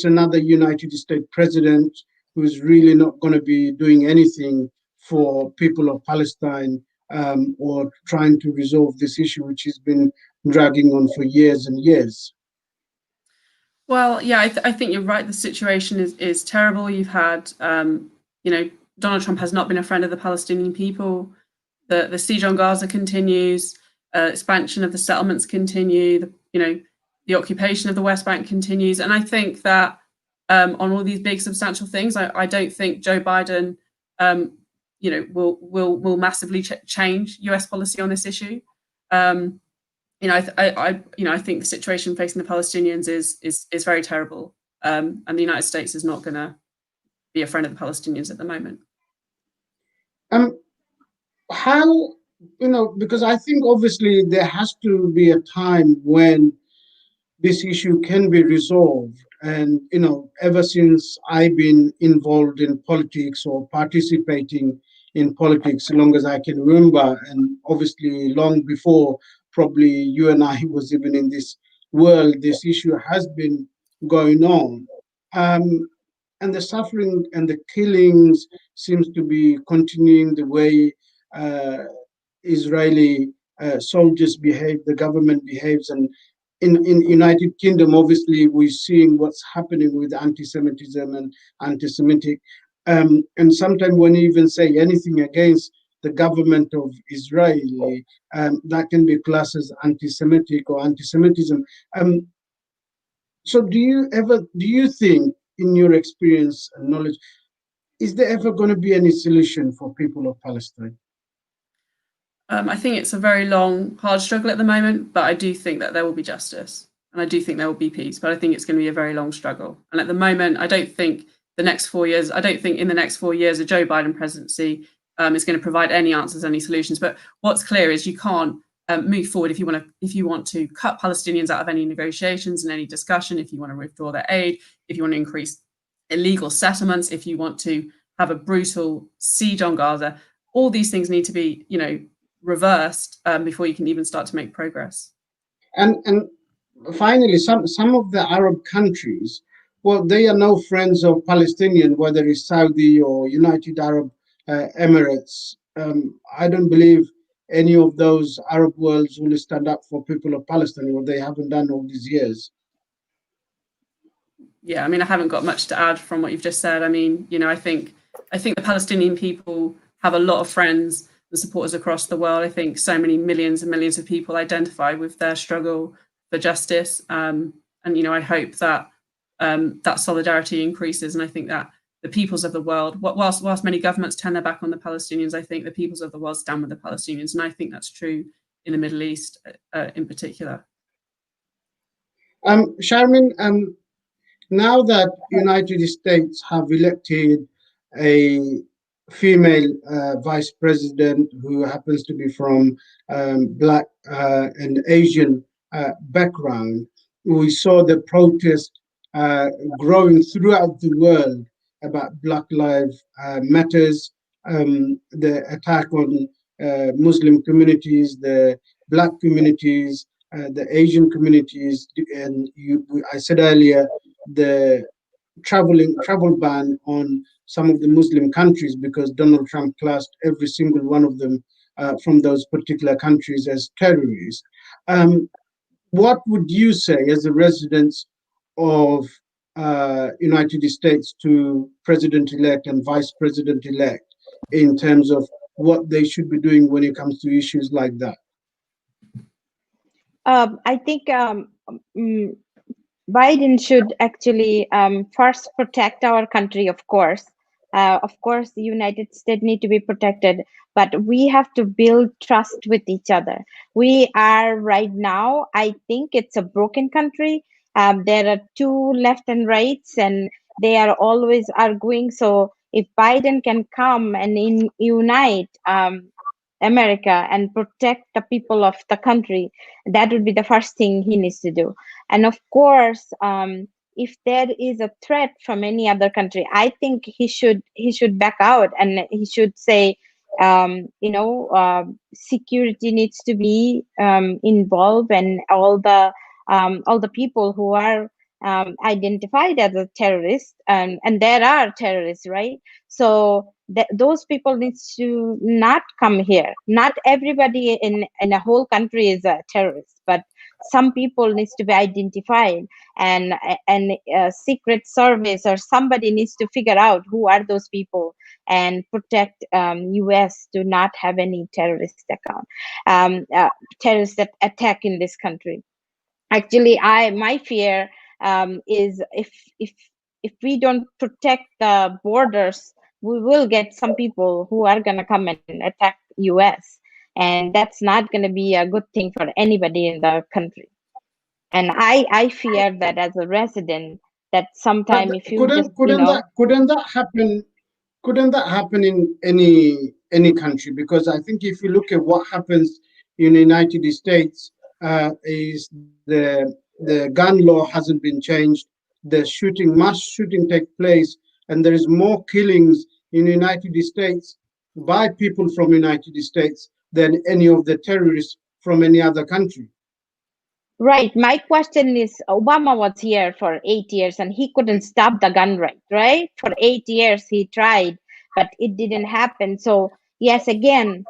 another United States president who's really not going to be doing anything for people of Palestine, or trying to resolve this issue, which has been dragging on for years and years? Well, yeah, I think you're right. The situation is terrible. You've had, Donald Trump has not been a friend of the Palestinian people. The siege on Gaza continues. Expansion of the settlements continue. the occupation of the West Bank continues. And I think that on all these big substantial things, I don't think Joe Biden, will massively change US policy on this issue. I think the situation facing the Palestinians is very terrible, and the United States is not going to be a friend of the Palestinians at the moment. How, because I think obviously there has to be a time when this issue can be resolved. And, ever since I've been involved in politics or participating in politics, as long as I can remember, and obviously long before probably you and I was even in this world, this issue has been going on. And the suffering and the killings seems to be continuing the way Israeli soldiers behave, the government behaves. And in United Kingdom, obviously, we're seeing what's happening with anti-Semitism and anti-Semitic. And sometimes when you even say anything against the government of Israel, that can be classed as anti-Semitic or anti-Semitism. So do you think, in your experience and knowledge, is there ever going to be any solution for people of Palestine? I think it's a very long, hard struggle at the moment, but I do think that there will be justice and I do think there will be peace, but I think it's going to be a very long struggle. And at the moment, I don't think in the next 4 years, a Joe Biden presidency is going to provide any answers, any solutions. But what's clear is you can't move forward if you want to cut Palestinians out of any negotiations and any discussion, if you want to withdraw their aid, if you want to increase illegal settlements, if you want to have a brutal siege on Gaza. All these things need to be, reversed before you can even start to make progress. And finally, some of the Arab countries, well, they are no friends of Palestinian, whether it's Saudi or United Arab Emirates. I don't believe any of those Arab worlds will stand up for people of Palestine, what they haven't done all these years. Yeah, I haven't got much to add from what you've just said. I think the Palestinian people have a lot of friends and supporters across the world. I think so many millions and millions of people identify with their struggle for justice. And I hope that that solidarity increases. And I think that the peoples of the world, whilst many governments turn their back on the Palestinians, I think the peoples of the world stand with the Palestinians. And I think that's true in the Middle East in particular. Sharmin, now that United States have elected a female vice president who happens to be from Black and Asian background, we saw the protest growing throughout the world about Black Lives Matters, the attack on Muslim communities, the Black communities, the Asian communities, and I said earlier, the travel ban on some of the Muslim countries because Donald Trump classed every single one of them from those particular countries as terrorists. What would you say as a resident of United States to President-elect and Vice President-elect in terms of what they should be doing when it comes to issues like that? I think Biden should actually first protect our country, of course. Of course, the United States need to be protected, but we have to build trust with each other. We are right now, I think it's a broken country. There are two left and rights, and they are always arguing. So if Biden can come and unite America and protect the people of the country, that would be the first thing he needs to do. And of course, if there is a threat from any other country, I think he should back out, and he should say, security needs to be involved, and all the people who are identified as a terrorist, and there are terrorists, right? So those people needs to not come here. Not everybody in a whole country is a terrorist, but some people needs to be identified, and secret service or somebody needs to figure out who are those people and protect US to not have any terrorist attack in this country. Actually, my fear is if we don't protect the borders, we will get some people who are going to come and attack US, and that's not going to be a good thing for anybody in the country. And I fear that as a resident, that sometime if you just couldn't that happen? Couldn't that happen in any country? Because I think if you look at what happens in the United States, is the gun law hasn't been changed. The mass shooting take place, and there is more killings in the United States by people from the United States than any of the terrorists from any other country. Right. My question is, Obama was here for 8 years and he couldn't stop the gun right? For 8 years he tried, but it didn't happen. So yes, again,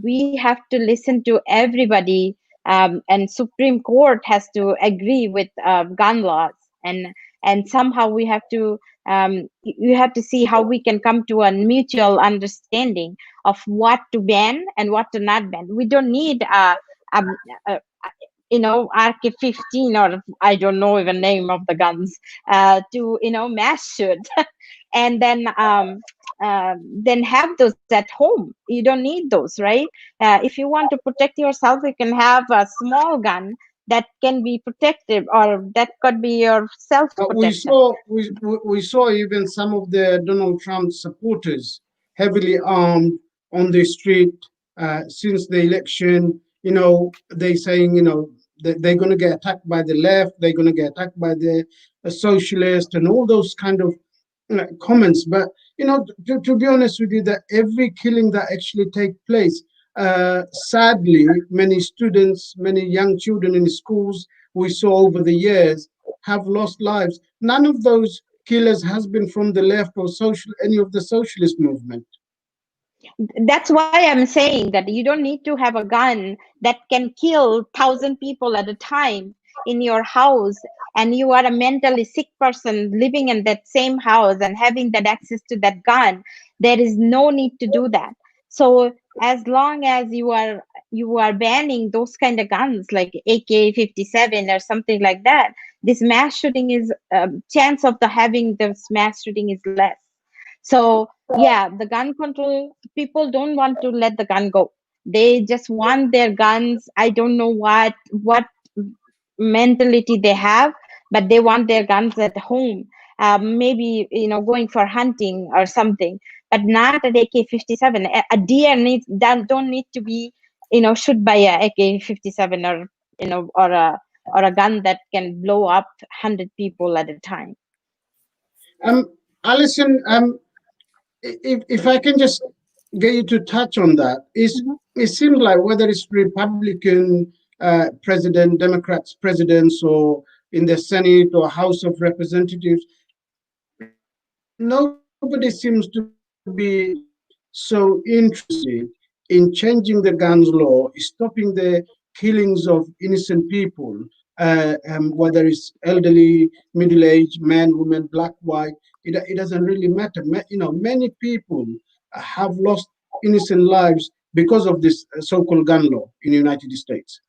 we have to listen to everybody, and Supreme Court has to agree with gun laws, and somehow we have to you have to see how we can come to a mutual understanding of what to ban and what to not ban. We don't need a RK-15, or I don't know even name of the guns, to mass shoot, and then have those at home. You don't need those, right? If you want to protect yourself, you can have a small gun that can be protective, or that could be your self-protection. We saw even some of the Donald Trump supporters heavily armed on the street since the election. They saying, they're going to get attacked by the left, they're going to get attacked by the socialists, and all those kind of comments. But to be honest with you, that every killing that actually take place, sadly, many students, many young children in schools we saw over the years have lost lives. None of those killers has been from the left or any of the socialist movement. That's why I'm saying that you don't need to have a gun that can kill 1,000 people at a time in your house, and you are a mentally sick person living in that same house and having that access to that gun. There is no need to do that. So as long as you are banning those kind of guns like AK-57 or something like that, this mass shooting is chance of having this mass shooting is less. So yeah, the gun control, people don't want to let the gun go. They just want their guns. I don't know what mentality they have, but they want their guns at home. Maybe going for hunting or something, but not an AK-57. A deer don't need to be shot by a AK-57 or a gun that can blow up 100 people at a time. Allison, if I can just get you to touch on that, it seems like whether it's Republican president, Democrats presidents, or in the Senate or House of Representatives, nobody seems to be so interested in changing the guns law, stopping the killings of innocent people, whether it's elderly, middle-aged, men, women, black, white. It doesn't really matter. Many people have lost innocent lives because of this so-called gun law in the United States.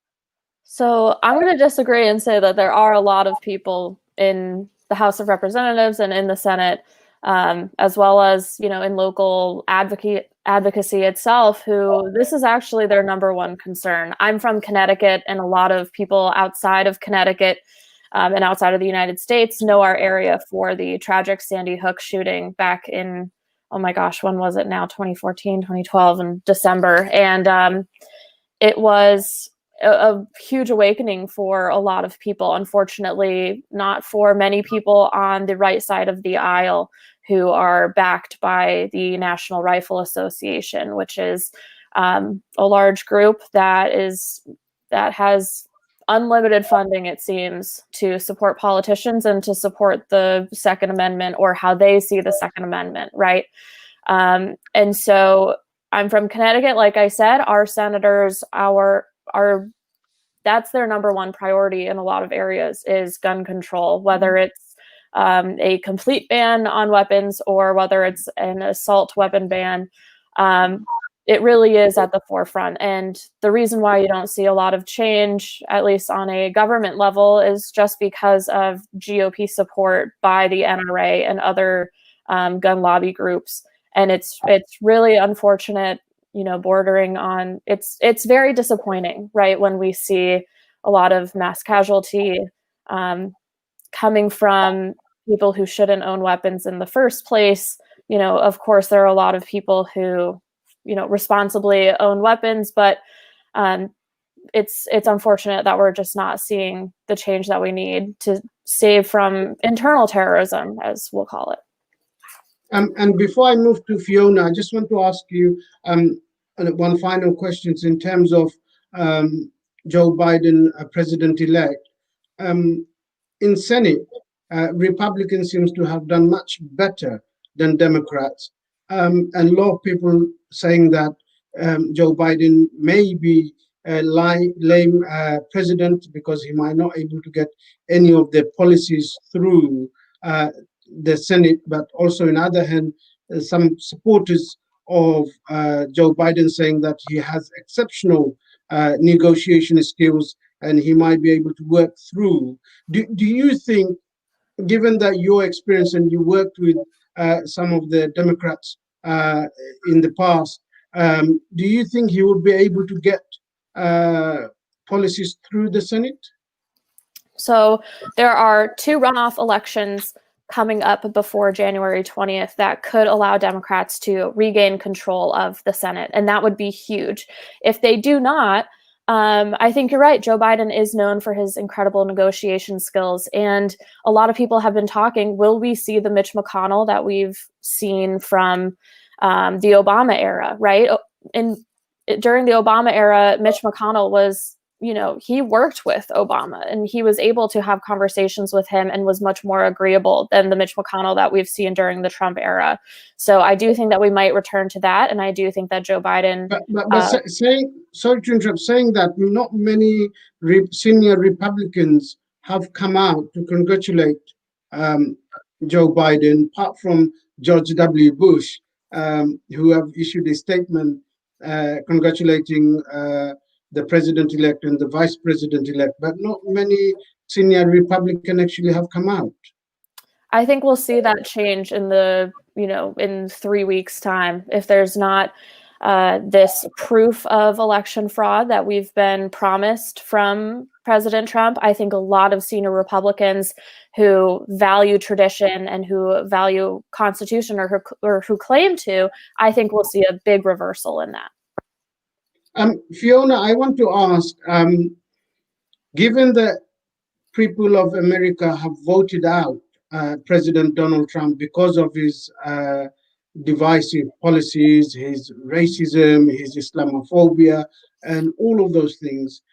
So I'm going to disagree and say that there are a lot of people in the House of Representatives and in the Senate, as well as in local advocacy itself, who this is actually their number one concern. I'm from Connecticut, and a lot of people outside of Connecticut and outside of the United States know our area for the tragic Sandy Hook shooting back in, oh my gosh, when was it now? 2014, 2012 in December. And it was a huge awakening for a lot of people. Unfortunately, not for many people on the right side of the aisle who are backed by the National Rifle Association, which is a large group that has unlimited funding, it seems, to support politicians and to support the Second Amendment, or how they see the Second Amendment, right? And so I'm from Connecticut, like I said. Our senators, that's their number one priority in a lot of areas, is gun control, whether it's a complete ban on weapons or whether it's an assault weapon ban. it really is at the forefront. And the reason why you don't see a lot of change, at least on a government level, is just because of GOP support by the NRA and other gun lobby groups. And it's really unfortunate, bordering on, it's very disappointing, right? When we see a lot of mass casualty coming from people who shouldn't own weapons in the first place. Of course, there are a lot of people who, responsibly own weapons, but it's unfortunate that we're just not seeing the change that we need to save from internal terrorism, as we'll call it. And before I move to Fiona, I just want to ask you one final question in terms of Joe Biden, president-elect. In Senate, Republicans seems to have done much better than Democrats. And a lot of people saying that Joe Biden may be a lame president because he might not able to get any of the policies through the Senate, but also on the other hand, some supporters of Joe Biden saying that he has exceptional negotiation skills and he might be able to work through. Do you think, given that your experience and you worked with some of the Democrats in the past, do you think he would be able to get policies through the Senate? So there are 2 runoff elections coming up before January 20th that could allow Democrats to regain control of the Senate, and that would be huge. If they do not, I think you're right. Joe Biden is known for his incredible negotiation skills, and a lot of people have been talking, will we see the Mitch McConnell that we've seen from the Obama era, right? During the Obama era, Mitch McConnell was, he worked with Obama and he was able to have conversations with him and was much more agreeable than the Mitch McConnell that we've seen during the Trump era. So I do think that we might return to that. And I do think that Joe Biden... But sorry to interrupt, saying that not many senior Republicans have come out to congratulate Joe Biden, apart from George W. Bush, who have issued a statement congratulating the president-elect and the vice president-elect, but not many senior Republicans actually have come out. I think we'll see that change in in 3 weeks' time. If there's not this proof of election fraud that we've been promised from President Trump, I think a lot of senior Republicans who value tradition and who value Constitution or who claim to, I think we'll see a big reversal in that. Fiona, I want to ask, given that people of America have voted out President Donald Trump because of his divisive policies, his racism, his Islamophobia, and all of those things,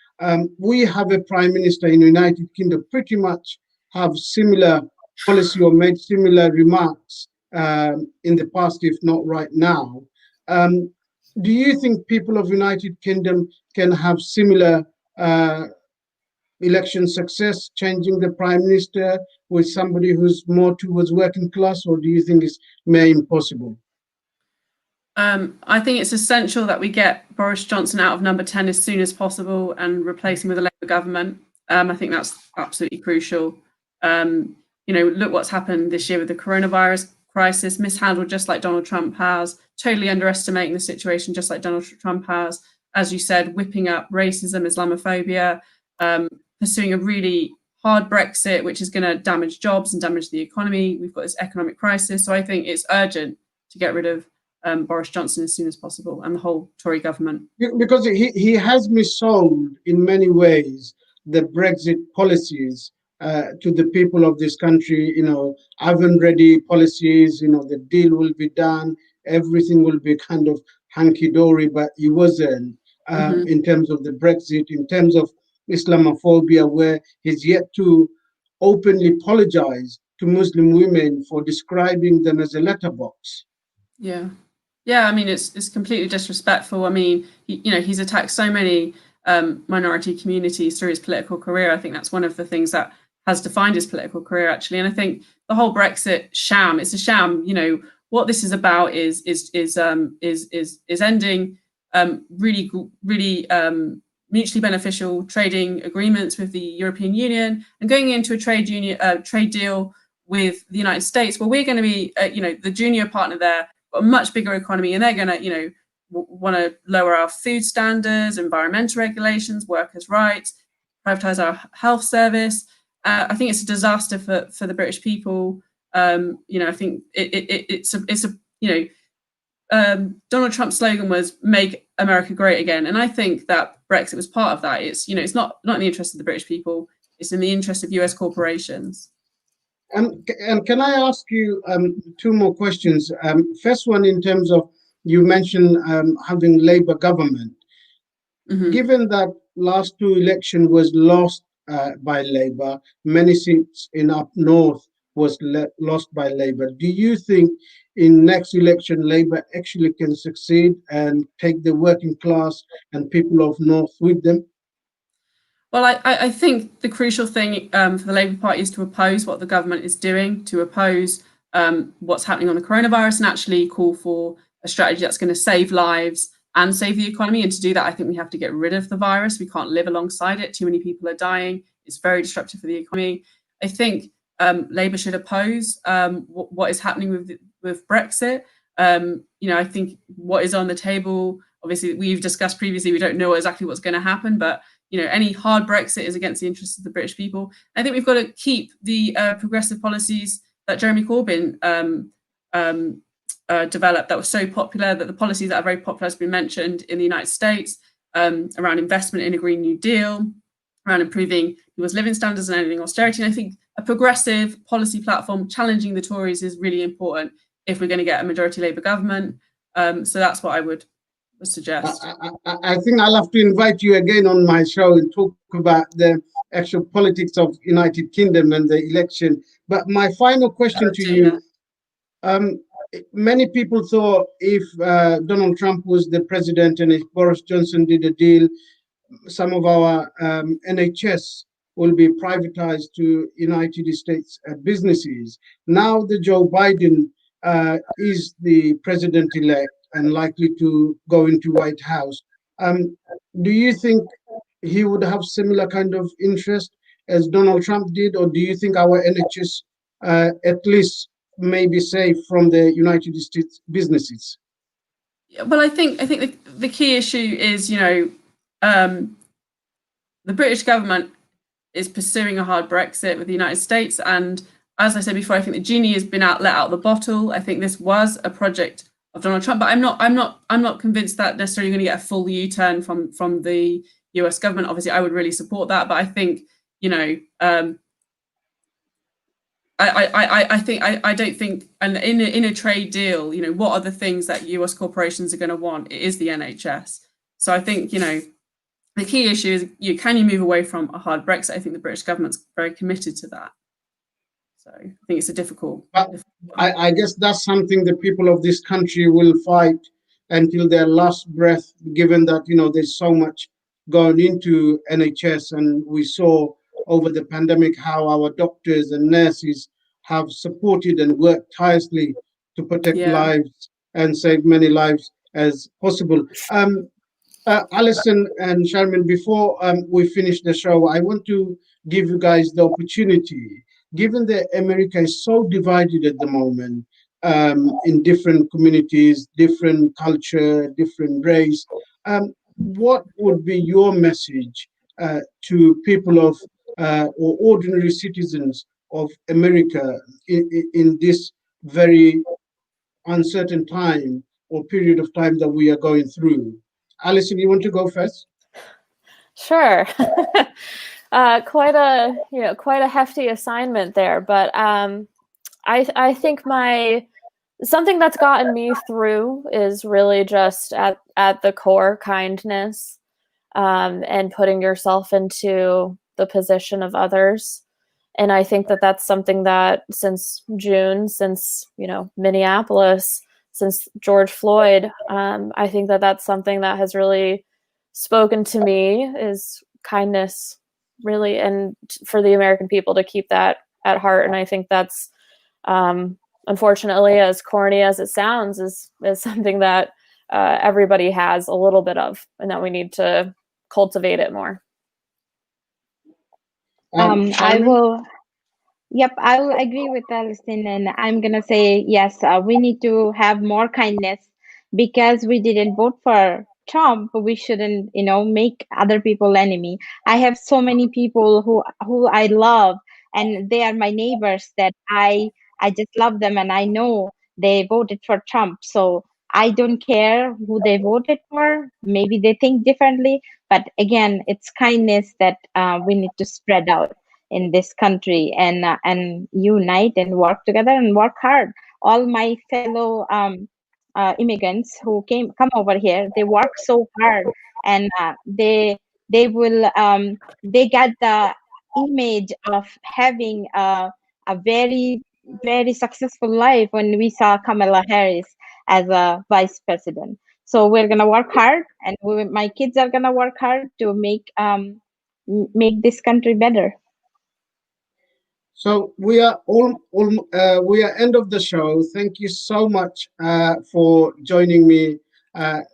we have a prime minister in the United Kingdom pretty much have similar policy or made similar remarks in the past, if not right now. Do you think people of United Kingdom can have similar election success, changing the prime minister with somebody who's more towards working class, or do you think it's may impossible? I think it's essential that we get Boris Johnson out of number 10 as soon as possible and replace him with a Labour government. I think that's absolutely crucial. Look what's happened this year with the coronavirus crisis, mishandled just like Donald Trump has, totally underestimating the situation just like Donald Trump has. As you said, whipping up racism, Islamophobia, pursuing a really hard Brexit, which is going to damage jobs and damage the economy. We've got this economic crisis. So I think it's urgent to get rid of Boris Johnson as soon as possible and the whole Tory government. Because he has missold in many ways the Brexit policies to the people of this country. Oven ready policies, the deal will be done, everything will be kind of hunky-dory, but it wasn't in terms of the Brexit, in terms of Islamophobia, where he's yet to openly apologize to Muslim women for describing them as a letterbox. Yeah, I mean, it's completely disrespectful. I mean, he's attacked so many minority communities through his political career. I think that's one of the things that has defined his political career, actually. And I think the whole Brexit sham, it's a sham. What this is about is ending really mutually beneficial trading agreements with the European Union, and going into a trade deal with the United States, where we're going to be, the junior partner there, got a much bigger economy, and they're going to, want to lower our food standards, environmental regulations, workers' rights, privatize our health service. I think it's a disaster for the British people. I think Donald Trump's slogan was "Make America Great Again," and I think that Brexit was part of that. It's it's not in the interest of the British people; it's in the interest of US corporations. And can I ask you two more questions? First one, in terms of, you mentioned having Labour government. Mm-hmm. Given that last two election was lost by Labour, many seats in up north was lost by Labour. Do you think in next election Labour actually can succeed and take the working class and people of north with them? Well, I think the crucial thing for the Labour Party is to oppose what the government is doing, to oppose what's happening on the coronavirus, and actually call for a strategy that's going to save lives and save the economy. And to do that, I think we have to get rid of the virus. We can't live alongside it. Too many people are dying. It's very disruptive for the economy. I think Labour should oppose what is happening with Brexit. I think what is on the table, obviously, we've discussed previously, we don't know exactly what's going to happen, but any hard Brexit is against the interests of the British people. I think we've got to keep the progressive policies that Jeremy Corbyn developed, that was so popular, that the policies that are very popular has been mentioned in the United States, around investment in a Green New Deal, around improving people's living standards and ending austerity. And I think a progressive policy platform challenging the Tories is really important if we're going to get a majority Labour government. So that's what I would suggest. I think I'll have to invite you again on my show and talk about the actual politics of United Kingdom and the election. But my final question to you, many people thought if Donald Trump was the president and if Boris Johnson did a deal, some of our NHS will be privatized to United States businesses. Now that Joe Biden is the president-elect and likely to go into White House, do you think he would have similar kind of interest as Donald Trump did, or do you think our NHS at least may be safe from the United States businesses? Well, I think the key issue is, the British government is pursuing a hard Brexit with the United States, and as I said before, I think the genie has been let out of the bottle. I think this was a project of Donald Trump, but I'm not convinced that necessarily going to get a full U-turn from the US government. Obviously, I would really support that, but I think I don't think, and in a trade deal, what are the things that US corporations are going to want? It is the NHS. So I think the key issue is can you move away from a hard Brexit? I think the British government's very committed to that. So I think it's a difficult. I guess that's something the people of this country will fight until their last breath, given that there's so much going into NHS, and we saw over the pandemic how our doctors and nurses have supported and worked tirelessly to protect lives and save many lives as possible. Allison and Sharmin, before we finish the show, I want to give you guys the opportunity, given that America is so divided at the moment, in different communities, different culture, different race, what would be your message to people of or ordinary citizens of America in this very uncertain time or period of time that we are going through? Allison, you want to go first? Sure. Quite a hefty assignment there, but I think something that's gotten me through is really just at the core kindness, and putting yourself into the position of others. And I think that that's something that since June, since Minneapolis, since George Floyd, I think that that's something that has really spoken to me, is kindness, really, and for the American people to keep that at heart. And I think that's, unfortunately, as corny as it sounds, is something that everybody has a little bit of, and that we need to cultivate it more. I will. Yep, I will agree with Allison, and I'm gonna say yes. We need to have more kindness because we didn't vote for Trump. We shouldn't, make other people enemy. I have so many people who I love, and they are my neighbors that I just love them, and I know they voted for Trump. So I don't care who they voted for. Maybe they think differently, but again, it's kindness that we need to spread out in this country, and unite and work together and work hard. All my fellow immigrants who come over here, they work so hard, and they will they got the image of having a very very successful life when we saw Kamala Harris as a vice president. So we're gonna work hard, and my kids are gonna work hard to make this country better. So we are we are end of the show. Thank you so much for joining me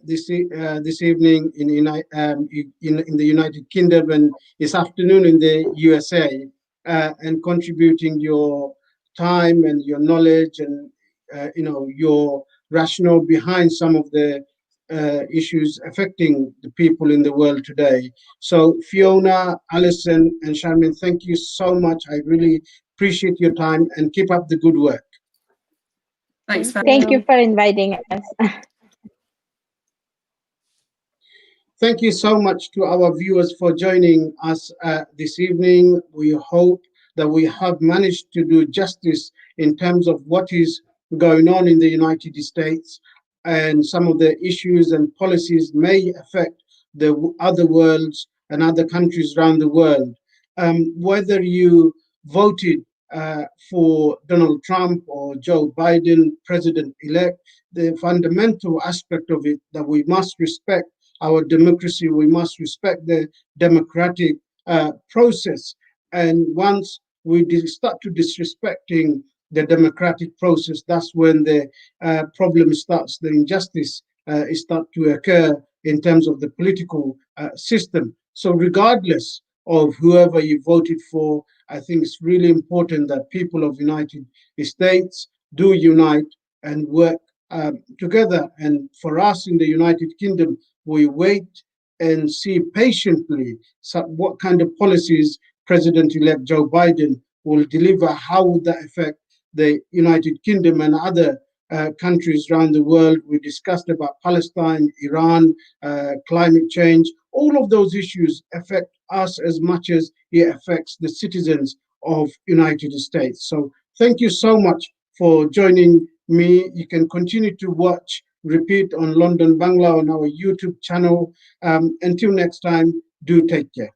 this evening in the United Kingdom and this afternoon in the USA, and contributing your time and your knowledge and your rationale behind some of the issues affecting the people in the world today. So Fiona, Allison, and Sharmin, thank you so much. I really appreciate your time, and keep up the good work. Thanks. Thank you for inviting us. Thank you so much to our viewers for joining us this evening. We hope that we have managed to do justice in terms of what is going on in the United States, and some of the issues and policies may affect the other worlds and other countries around the world. Whether you voted for Donald Trump or Joe Biden, president-elect, the fundamental aspect of it that we must respect our democracy, we must respect the democratic process. And once we start to disrespecting the democratic process, that's when the problem starts, the injustice start to occur in terms of the political system. So regardless of whoever you voted for, I think it's really important that people of United States do unite and work together. And for us in the United Kingdom, we wait and see patiently what kind of policies President-elect Joe Biden will deliver. How would that affect the United Kingdom and other countries around the world? We discussed about Palestine, Iran, climate change. All of those issues affect us as much as it affects the citizens of United States. So thank you so much for joining me. You can continue to watch Repeat on London Bangla on our YouTube channel. Until next time, do take care.